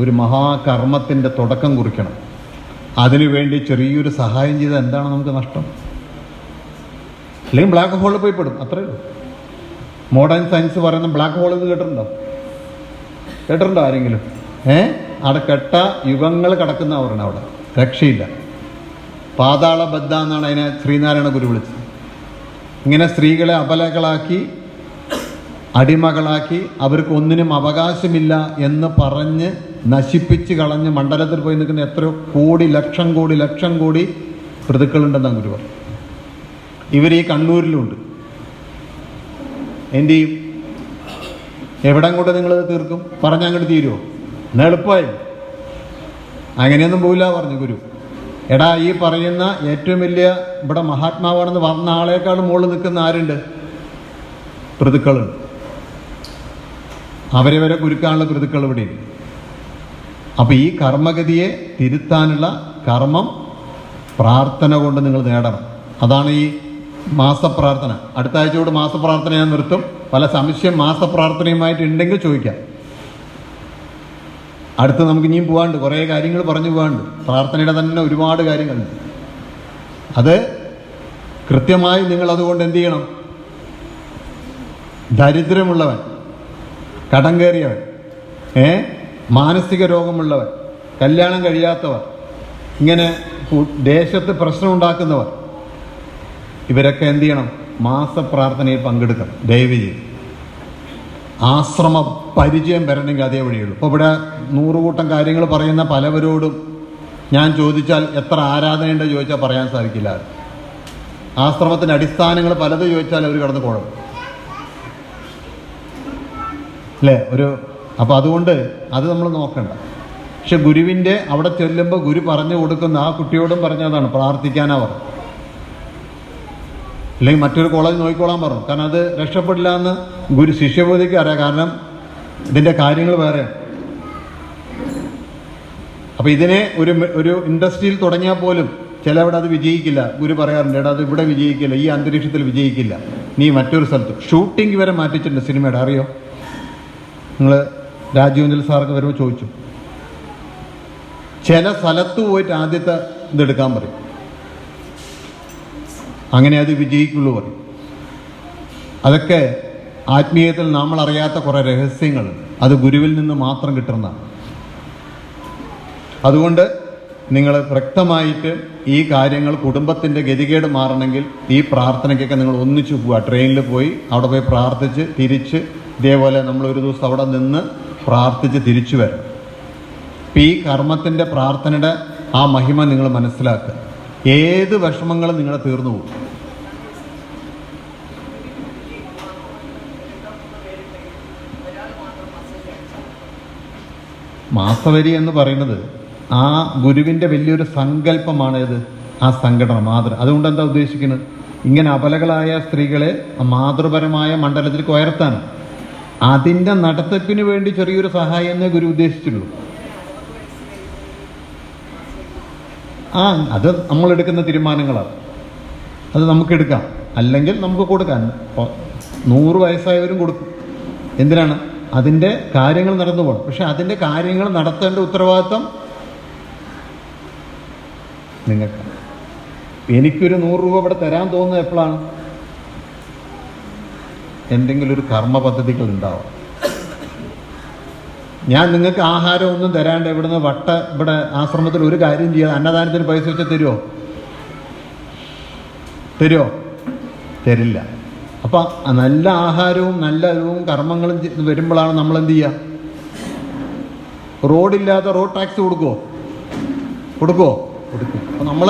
ഒരു മഹാകർമ്മത്തിൻ്റെ തുടക്കം കുറിക്കണം. അതിനുവേണ്ടി ചെറിയൊരു സഹായം ചെയ്താൽ എന്താണ് നമുക്ക് നഷ്ടം? അല്ലെങ്കിൽ ബ്ലാക്ക് ഹോളിൽ പോയി പെടും, അത്രയേ ഉള്ളൂ. മോഡേൺ സയൻസ് പറയുന്ന ബ്ലാക്ക് ഹോളിൽ നിന്ന് കേട്ടിട്ടുണ്ടോ ആരെങ്കിലും? അവിടെ കെട്ട യുഗങ്ങൾ കിടക്കുന്നവരാണ്, അവിടെ രക്ഷയില്ല. പാതാളബദ്ധ എന്നാണ് അതിനെ ശ്രീനാരായണ ഗുരു വിളിച്ചത്. ഇങ്ങനെ സ്ത്രീകളെ അബലകളാക്കി, അടിമകളാക്കി, അവർക്ക് ഒന്നിനും അവകാശമില്ല എന്ന് പറഞ്ഞ് നശിപ്പിച്ച് കളഞ്ഞ് മണ്ഡലത്തിൽ പോയി നിൽക്കുന്ന എത്രയോ ലക്ഷം കോടി ഋതുക്കളുണ്ടെന്നാണ് ഗുരു പറഞ്ഞു. ഇവർ ഈ കണ്ണൂരിലുണ്ട്. എന്ത് ചെയ്യും? എവിടെ കൊണ്ട് നിങ്ങളത് തീർക്കും? പറഞ്ഞാൽ അങ്ങോട്ട് തീരുമോ? എന്നാൽ എളുപ്പമായി. അങ്ങനെയൊന്നും പോയില്ല പറഞ്ഞു ഗുരു. എടാ, ഈ പറയുന്ന ഏറ്റവും വലിയ ഇവിടെ മഹാത്മാവാണെന്ന് വന്ന ആളേക്കാളും മുകളിൽ നിൽക്കുന്ന ആരുണ്ട്? ഋതുക്കളുണ്ട്. അവരെ വരെ കുരുക്കാനുള്ള ഋതുക്കൾ ഇവിടെയുണ്ട്. അപ്പം ഈ കർമ്മഗതിയെ തിരുത്താനുള്ള കർമ്മം പ്രാർത്ഥന കൊണ്ട് നിങ്ങൾ നേടണം. അതാണ് ഈ മാസപ്രാർത്ഥന. അടുത്ത ആഴ്ചയോട് മാസപ്രാർത്ഥന ഞാൻ നിർത്തും. പല സംശയം മാസപ്രാർത്ഥനയുമായിട്ട് ഉണ്ടെങ്കിൽ ചോദിക്കാം. അടുത്ത് നമുക്ക് ഇനിയും പോകാണ്ട്, കുറേ കാര്യങ്ങൾ പറഞ്ഞു പോകാണ്ട്. പ്രാർത്ഥനയുടെ തന്നെ ഒരുപാട് കാര്യങ്ങളുണ്ട്. അത് കൃത്യമായി നിങ്ങൾ അതുകൊണ്ട് എന്ത് ചെയ്യണം? ദരിദ്രമുള്ളവൻ, കടം കയറിയവൻ, മാനസിക രോഗമുള്ളവർ, കല്യാണം കഴിയാത്തവർ, ഇങ്ങനെ ദേശത്ത് പ്രശ്നം ഉണ്ടാക്കുന്നവർ, ഇവരൊക്കെ എന്ത് ചെയ്യണം? മാസപ്രാർത്ഥനയിൽ പങ്കെടുക്കണം. ദയവ് ചെയ്ത് ആശ്രമ പരിചയം വരണമെങ്കിൽ അതേ വഴിയുള്ളൂ. ഇപ്പോൾ ഇവിടെ 100 കൂട്ടം കാര്യങ്ങൾ പറയുന്ന പലവരോടും ഞാൻ ചോദിച്ചാൽ എത്ര ആരാധനയുണ്ട് ചോദിച്ചാൽ പറയാൻ സാധിക്കില്ല. ആശ്രമത്തിൻ്റെ അടിസ്ഥാനങ്ങൾ പലത് ചോദിച്ചാൽ അവർ കിടന്ന് കുഴപ്പം അല്ലേ? അപ്പോൾ അതുകൊണ്ട് അത് നമ്മൾ നോക്കണ്ട. പക്ഷെ ഗുരുവിൻ്റെ അവിടെ ചെല്ലുമ്പോൾ ഗുരു പറഞ്ഞു കൊടുക്കുന്ന ആ കുട്ടിയോടും പറഞ്ഞതാണ് പ്രാർത്ഥിക്കാനാ പറഞ്ഞു. അല്ലെങ്കിൽ മറ്റൊരു കോളേജ് നോക്കിക്കോളാൻ പറഞ്ഞു. കാരണം അത് രക്ഷപ്പെടില്ല എന്ന് ഗുരു ശിഷ്യബോധിക്ക് അറിയാം. കാരണം ഇതിൻ്റെ കാര്യങ്ങൾ വേറെ. അപ്പോൾ ഇതിനെ ഒരു ഇൻഡസ്ട്രിയിൽ തുടങ്ങിയാൽ പോലും ചിലവിടെ അത് വിജയിക്കില്ല. ഗുരു പറയാറുണ്ട്, എടാ അത് ഇവിടെ വിജയിക്കില്ല, ഈ അന്തരീക്ഷത്തിൽ വിജയിക്കില്ല, നീ മറ്റൊരു സ്ഥലത്ത്. ഷൂട്ടിംഗ് വരെ മാറ്റിച്ചിട്ടുണ്ട് സിനിമയുടെ, അറിയോ? നിങ്ങൾ രാജീവഞ്ചൽ സാറൊക്കെ വരുമ്പോൾ ചോദിച്ചു. ചില സ്ഥലത്ത് പോയിട്ട് ആദ്യത്തെ ഇതെടുക്കാൻ പറയും. അങ്ങനെ അത് വിജയിക്കുള്ളൂ പറയും. അതൊക്കെ ആത്മീയത്തിൽ നമ്മൾ അറിയാത്ത കുറേ രഹസ്യങ്ങളുണ്ട്. അത് ഗുരുവിൽ നിന്ന് മാത്രം കിട്ടുന്നതാണ്. അതുകൊണ്ട് നിങ്ങൾ വ്യക്തമായിട്ട് ഈ കാര്യങ്ങൾ, കുടുംബത്തിൻ്റെ ഗതികേട് മാറണമെങ്കിൽ ഈ പ്രാർത്ഥനയ്ക്കൊക്കെ നിങ്ങൾ ഒന്നിച്ചു പോവുക. ട്രെയിനിൽ പോയി അവിടെ പോയി പ്രാർത്ഥിച്ച് തിരിച്ച് ഇതേപോലെ നമ്മളൊരു ദിവസം അവിടെ നിന്ന് പ്രാർത്ഥിച്ച് തിരിച്ചു വരണം. അപ്പം ഈ കർമ്മത്തിൻ്റെ പ്രാർത്ഥനയുടെ ആ മഹിമ നിങ്ങൾ മനസ്സിലാക്കുക. ഏത് വിഷമങ്ങളും നിങ്ങളെ തീർന്നു പോകും. മാസവരി എന്ന് പറയുന്നത് ആ ഗുരുവിൻ്റെ വലിയൊരു സങ്കല്പമാണ് ഇത്, ആ സംഘടന മാതൃ. അതുകൊണ്ട് എന്താ ഉദ്ദേശിക്കുന്നത്? ഇങ്ങനെ അബലകളായ സ്ത്രീകളെ മാതൃപരമായ മണ്ഡലത്തിലേക്ക് ഉയർത്താൻ, അതിൻ്റെ നടത്തിപ്പിന് വേണ്ടി ചെറിയൊരു സഹായം എന്നേ ഗുരു ഉദ്ദേശിച്ചുള്ളൂ. അത് നമ്മളെടുക്കുന്ന തീരുമാനങ്ങളാണ്. അത് നമുക്കെടുക്കാം, അല്ലെങ്കിൽ നമുക്ക് കൊടുക്കാൻ. 100 വയസ്സായവരും കൊടുക്കും. എന്തിനാണ്? അതിൻ്റെ കാര്യങ്ങൾ നടന്നു പോകണം. പക്ഷെ അതിൻ്റെ കാര്യങ്ങൾ നടത്തേണ്ട ഉത്തരവാദിത്വം നിങ്ങൾക്ക്. എനിക്കൊരു 100 രൂപ ഇവിടെ തരാൻ തോന്നുന്നത് എപ്പോഴാണ്? എന്തെങ്കിലും ഒരു കർമ്മ പദ്ധതികൾ ഉണ്ടാവും. ഞാൻ നിങ്ങൾക്ക് ആഹാരം ഒന്നും തരാണ്ട് ഇവിടുന്ന് ഇവിടെ ആശ്രമത്തിൽ ഒരു കാര്യം ചെയ്യാതെ അന്നദാനത്തിന് പൈസ വെച്ചാൽ തരുമോ? തരില്ല. അപ്പം നല്ല ആഹാരവും നല്ല ഇതും കർമ്മങ്ങളും വരുമ്പോഴാണ് നമ്മൾ എന്ത് ചെയ്യുക? റോഡില്ലാതെ റോഡ് ടാക്സ് കൊടുക്കും. അപ്പം നമ്മൾ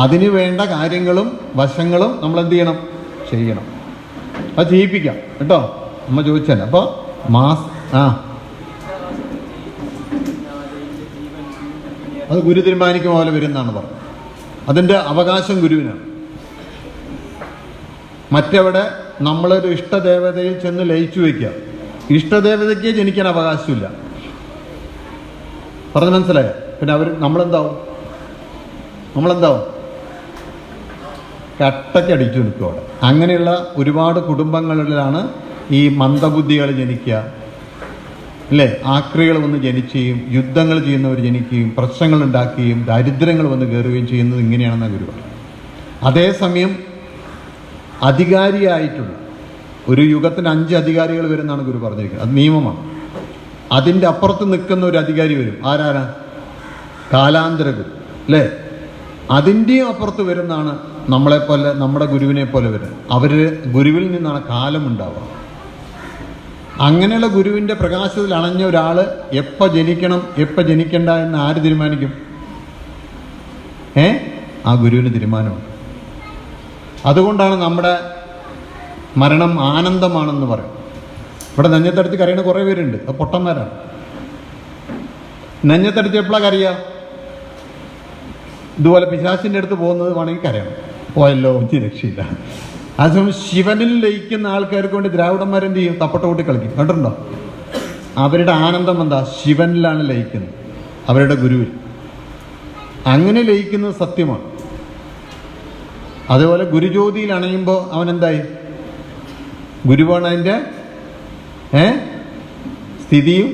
അതിന് വേണ്ട കാര്യങ്ങളും വശങ്ങളും നമ്മൾ എന്ത് ചെയ്യണം. അത് ചെയ്യിപ്പിക്കാം കേട്ടോ. അമ്മ ചോദിച്ചാൽ അപ്പോൾ അത് ഗുരു തീരുമാനിക്കും പോലെ വരുന്നതാണ് പറഞ്ഞത്. അതിൻ്റെ അവകാശം ഗുരുവിനാണ്. മറ്റെവിടെ നമ്മളൊരു ഇഷ്ടദേവതയിൽ ചെന്ന് ലയിച്ചു വയ്ക്കുക. ഇഷ്ടദേവതയ്ക്ക് ജനിക്കാൻ അവകാശമില്ല. പറഞ്ഞ് മനസ്സിലായോ? പിന്നെ നമ്മളെന്താവും? കട്ടയ്ക്ക് അടിച്ചു നിൽക്കും അവിടെ. അങ്ങനെയുള്ള ഒരുപാട് കുടുംബങ്ങളിലാണ് ഈ മന്ദബുദ്ധികൾ ജനിക്കുക, അല്ലേ? ആക്രികൾ വന്ന് ജനിക്കുകയും യുദ്ധങ്ങൾ ചെയ്യുന്നവർ ജനിക്കുകയും പ്രശ്നങ്ങൾ ഉണ്ടാക്കുകയും ദരിദ്രങ്ങൾ വന്ന് കയറുകയും ചെയ്യുന്നത് ഇങ്ങനെയാണെന്ന ഗുരു പറയും. അതേസമയം അധികാരിയായിട്ടുള്ള ഒരു യുഗത്തിന് 5 അധികാരികൾ വരുന്നതാണ് ഗുരു പറഞ്ഞിരിക്കുന്നത്. അത് നിയമമാണ്. അതിൻ്റെ അപ്പുറത്ത് നിൽക്കുന്ന ഒരു അധികാരി വരും. ആരാണ്? കാലാന്തര ഗുരു, അല്ലേ? അതിൻ്റെയും അപ്പുറത്ത് വരുന്നതാണ് നമ്മളെപ്പോലെ, നമ്മുടെ ഗുരുവിനെ പോലെ വരുന്നത്. അവർ ഗുരുവിൽ നിന്നാണ് കാലം ഉണ്ടാവുക. അങ്ങനെയുള്ള ഗുരുവിൻ്റെ പ്രകാശത്തിൽ അണഞ്ഞ ഒരാൾ എപ്പോൾ ജനിക്കണം എപ്പോൾ ജനിക്കണ്ട എന്ന് ആര് തീരുമാനിക്കും? ആ ഗുരുവിന് തീരുമാനമുണ്ട്. അതുകൊണ്ടാണ് നമ്മുടെ മരണം ആനന്ദമാണെന്ന് പറയും. ഇവിടെ നെഞ്ഞത്തടുത്ത് കരയുന്ന കുറേ പേരുണ്ട്. അത് പൊട്ടന്മാരാണ്. നെഞ്ഞത്തടുത്ത് എപ്പോഴാണ് കരയുക? ഇതുപോലെ പിശാചിൻ്റെ അടുത്ത് പോകുന്നത് വേണമെങ്കിൽ കരയണം. പോയല്ലോ, ഒന്നും രക്ഷയില്ല. അതേസമയം ശിവനിൽ ലയിക്കുന്ന ആൾക്കാർക്ക് വേണ്ടി ദ്രാവിഡന്മാരെന്ത് ചെയ്യും? തപ്പട്ട കൂട്ടി കളിക്കും. കണ്ടിട്ടുണ്ടോ? അവരുടെ ആനന്ദം എന്താ? ശിവനിലാണ് ലയിക്കുന്നത്, അവരുടെ ഗുരുവിൽ. അങ്ങനെ ലയിക്കുന്നത് സത്യമാണ്. അതുപോലെ ഗുരുജ്യോതിയിൽ അണയുമ്പോൾ അവനെന്തായി? ഗുരുവാണ് അതിൻ്റെ സ്ഥിതിയും,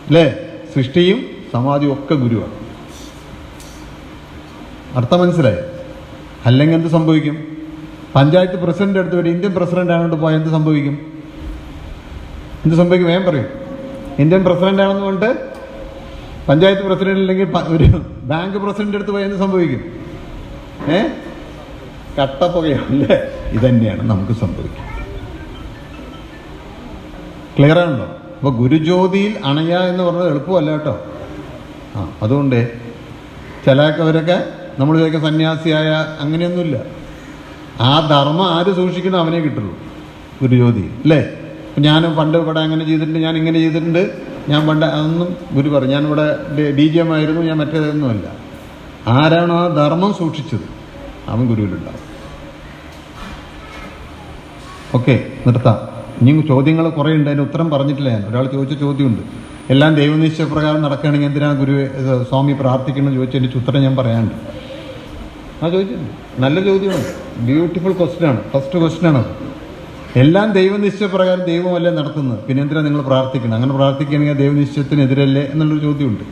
അല്ലേ? സൃഷ്ടിയും സമാധിയും ഒക്കെ ഗുരുവാണ്. അർത്ഥം മനസ്സിലായോ? അല്ലെങ്കിൽ എന്ത് സംഭവിക്കും? പഞ്ചായത്ത് പ്രസിഡന്റ് അടുത്ത് ഒരു ഇന്ത്യൻ പ്രസിഡന്റ് ആണോട്ട് പോയാൽ എന്ത് സംഭവിക്കും? വേഗം പറയും. ഇന്ത്യൻ പ്രസിഡന്റ് ആണെന്ന് പറഞ്ഞിട്ട് പഞ്ചായത്ത് പ്രസിഡന്റ് അല്ലെങ്കിൽ ഒരു ബാങ്ക് പ്രസിഡന്റ് അടുത്ത് പോയാൽ എന്ത് സംഭവിക്കും? കട്ടപ്പുകയല്ലേ? ഇതന്നെയാണ് നമുക്ക് സംഭവിക്കുക. ക്ലിയർ ആണല്ലോ? അപ്പോൾ ഗുരുജ്യോതിയിൽ അണയുക എന്ന് പറഞ്ഞത് എളുപ്പമല്ല കേട്ടോ. അതുകൊണ്ട് ചിലവരൊക്കെ നമ്മൾ ചോദിക്കുക സന്യാസിയായ, അങ്ങനെയൊന്നുമില്ല. ആ ധർമ്മം ആര് സൂക്ഷിക്കണോ അവനെ കിട്ടുള്ളൂ ഗുരുജ്യോതി, അല്ലേ? അപ്പം ഞാൻ പണ്ട് ഇവിടെ അങ്ങനെ ചെയ്തിട്ടുണ്ട്, ഞാൻ ഇങ്ങനെ ചെയ്തിട്ടുണ്ട്, ഞാൻ പണ്ട് അതൊന്നും ഗുരു പറയും. ഞാനിവിടെ DGM ആയിരുന്നു, ഞാൻ മറ്റേതൊന്നുമല്ല. ആരാണോ ആ ധർമ്മം സൂക്ഷിച്ചത് അവൻ ഗുരുവിലുണ്ടാവും. ഓക്കെ, നിർത്താം. ഇനിയും ചോദ്യങ്ങൾ കുറേ ഉണ്ട്, അതിന് ഉത്തരം പറഞ്ഞിട്ടില്ല ഞാൻ. ഒരാൾ ചോദിച്ച ചോദ്യമുണ്ട്, എല്ലാം ദൈവനിശ്ചയപ്രകാരം നടക്കുകയാണെങ്കിൽ എന്തിനാണ് സ്വാമി പ്രാർത്ഥിക്കണം ചോദിച്ചതിൻ്റെ ഉത്തരം ഞാൻ പറയാനുണ്ട്. ചോദിച്ചിട്ടുണ്ട്, നല്ല ചോദ്യമാണ്, ബ്യൂട്ടിഫുൾ ക്വസ്റ്റ്യനാണ്. ഫസ്റ്റ് ക്വസ്റ്റ്യനാണത്. എല്ലാം ദൈവനിശ്ചയപ്രകാരം ദൈവമല്ലേ നടത്തുന്നത്, പിന്നെ എന്തിനാണ് നിങ്ങൾ പ്രാർത്ഥിക്കണം? അങ്ങനെ പ്രാർത്ഥിക്കുകയാണെങ്കിൽ ദൈവനിശ്ചയത്തിനെതിരല്ലേ എന്നുള്ളൊരു ചോദ്യമുണ്ട്.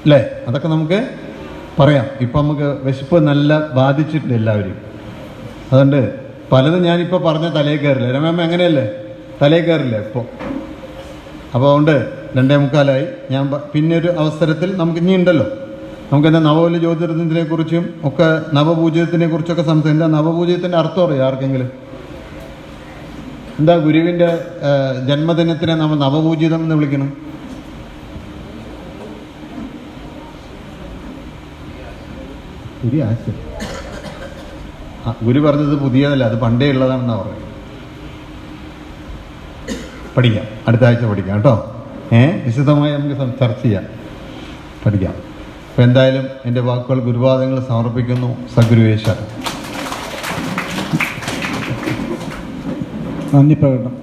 അല്ലേ? അതൊക്കെ നമുക്ക് പറയാം. ഇപ്പം നമുക്ക് വിശപ്പ് നല്ല ബാധിച്ചിട്ടുണ്ട് എല്ലാവരും. അതുകൊണ്ട് പലതും ഞാനിപ്പോൾ പറഞ്ഞ തലയിൽ കയറില്ല. രമേമ്മ എങ്ങനെയല്ലേ, തലയിൽ കയറില്ല ഇപ്പോൾ. അപ്പോൾ അതുകൊണ്ട് 2:45 ഞാൻ പിന്നെ ഒരു അവസരത്തിൽ നമുക്ക് ഇനി ഉണ്ടല്ലോ, നമുക്കെന്താ നവോല് ജ്യോതിർദിനത്തിനെ കുറിച്ചും ഒക്കെ നവപൂജ്യത്തിനെ കുറിച്ചൊക്കെ സംസാരിക്കാം. നവപൂജ്യത്തിൻ്റെ അർത്ഥം അറിയാം ആർക്കെങ്കിലും? എന്താ ഗുരുവിൻ്റെ ജന്മദിനത്തിനെ നമ്മൾ നവപൂജിതം എന്ന് വിളിക്കണം? പുതിയ ആശയം. ഗുരു പറഞ്ഞത് പുതിയതല്ല, അത് പണ്ടേ ഉള്ളതാണെന്നാണ് പറയുന്നത്. പഠിക്കാം, അടുത്ത ആഴ്ച പഠിക്കാം കേട്ടോ. വിശദമായി നമുക്ക് ചർച്ച ചെയ്യാം, പഠിക്കാം. അപ്പം എന്തായാലും എൻ്റെ വാക്കുകൾ ഗുരുവാദങ്ങൾ സമർപ്പിക്കുന്നു. സദ്ഗുരുവേശ്വരൻ. നന്ദി പ്രകടനം.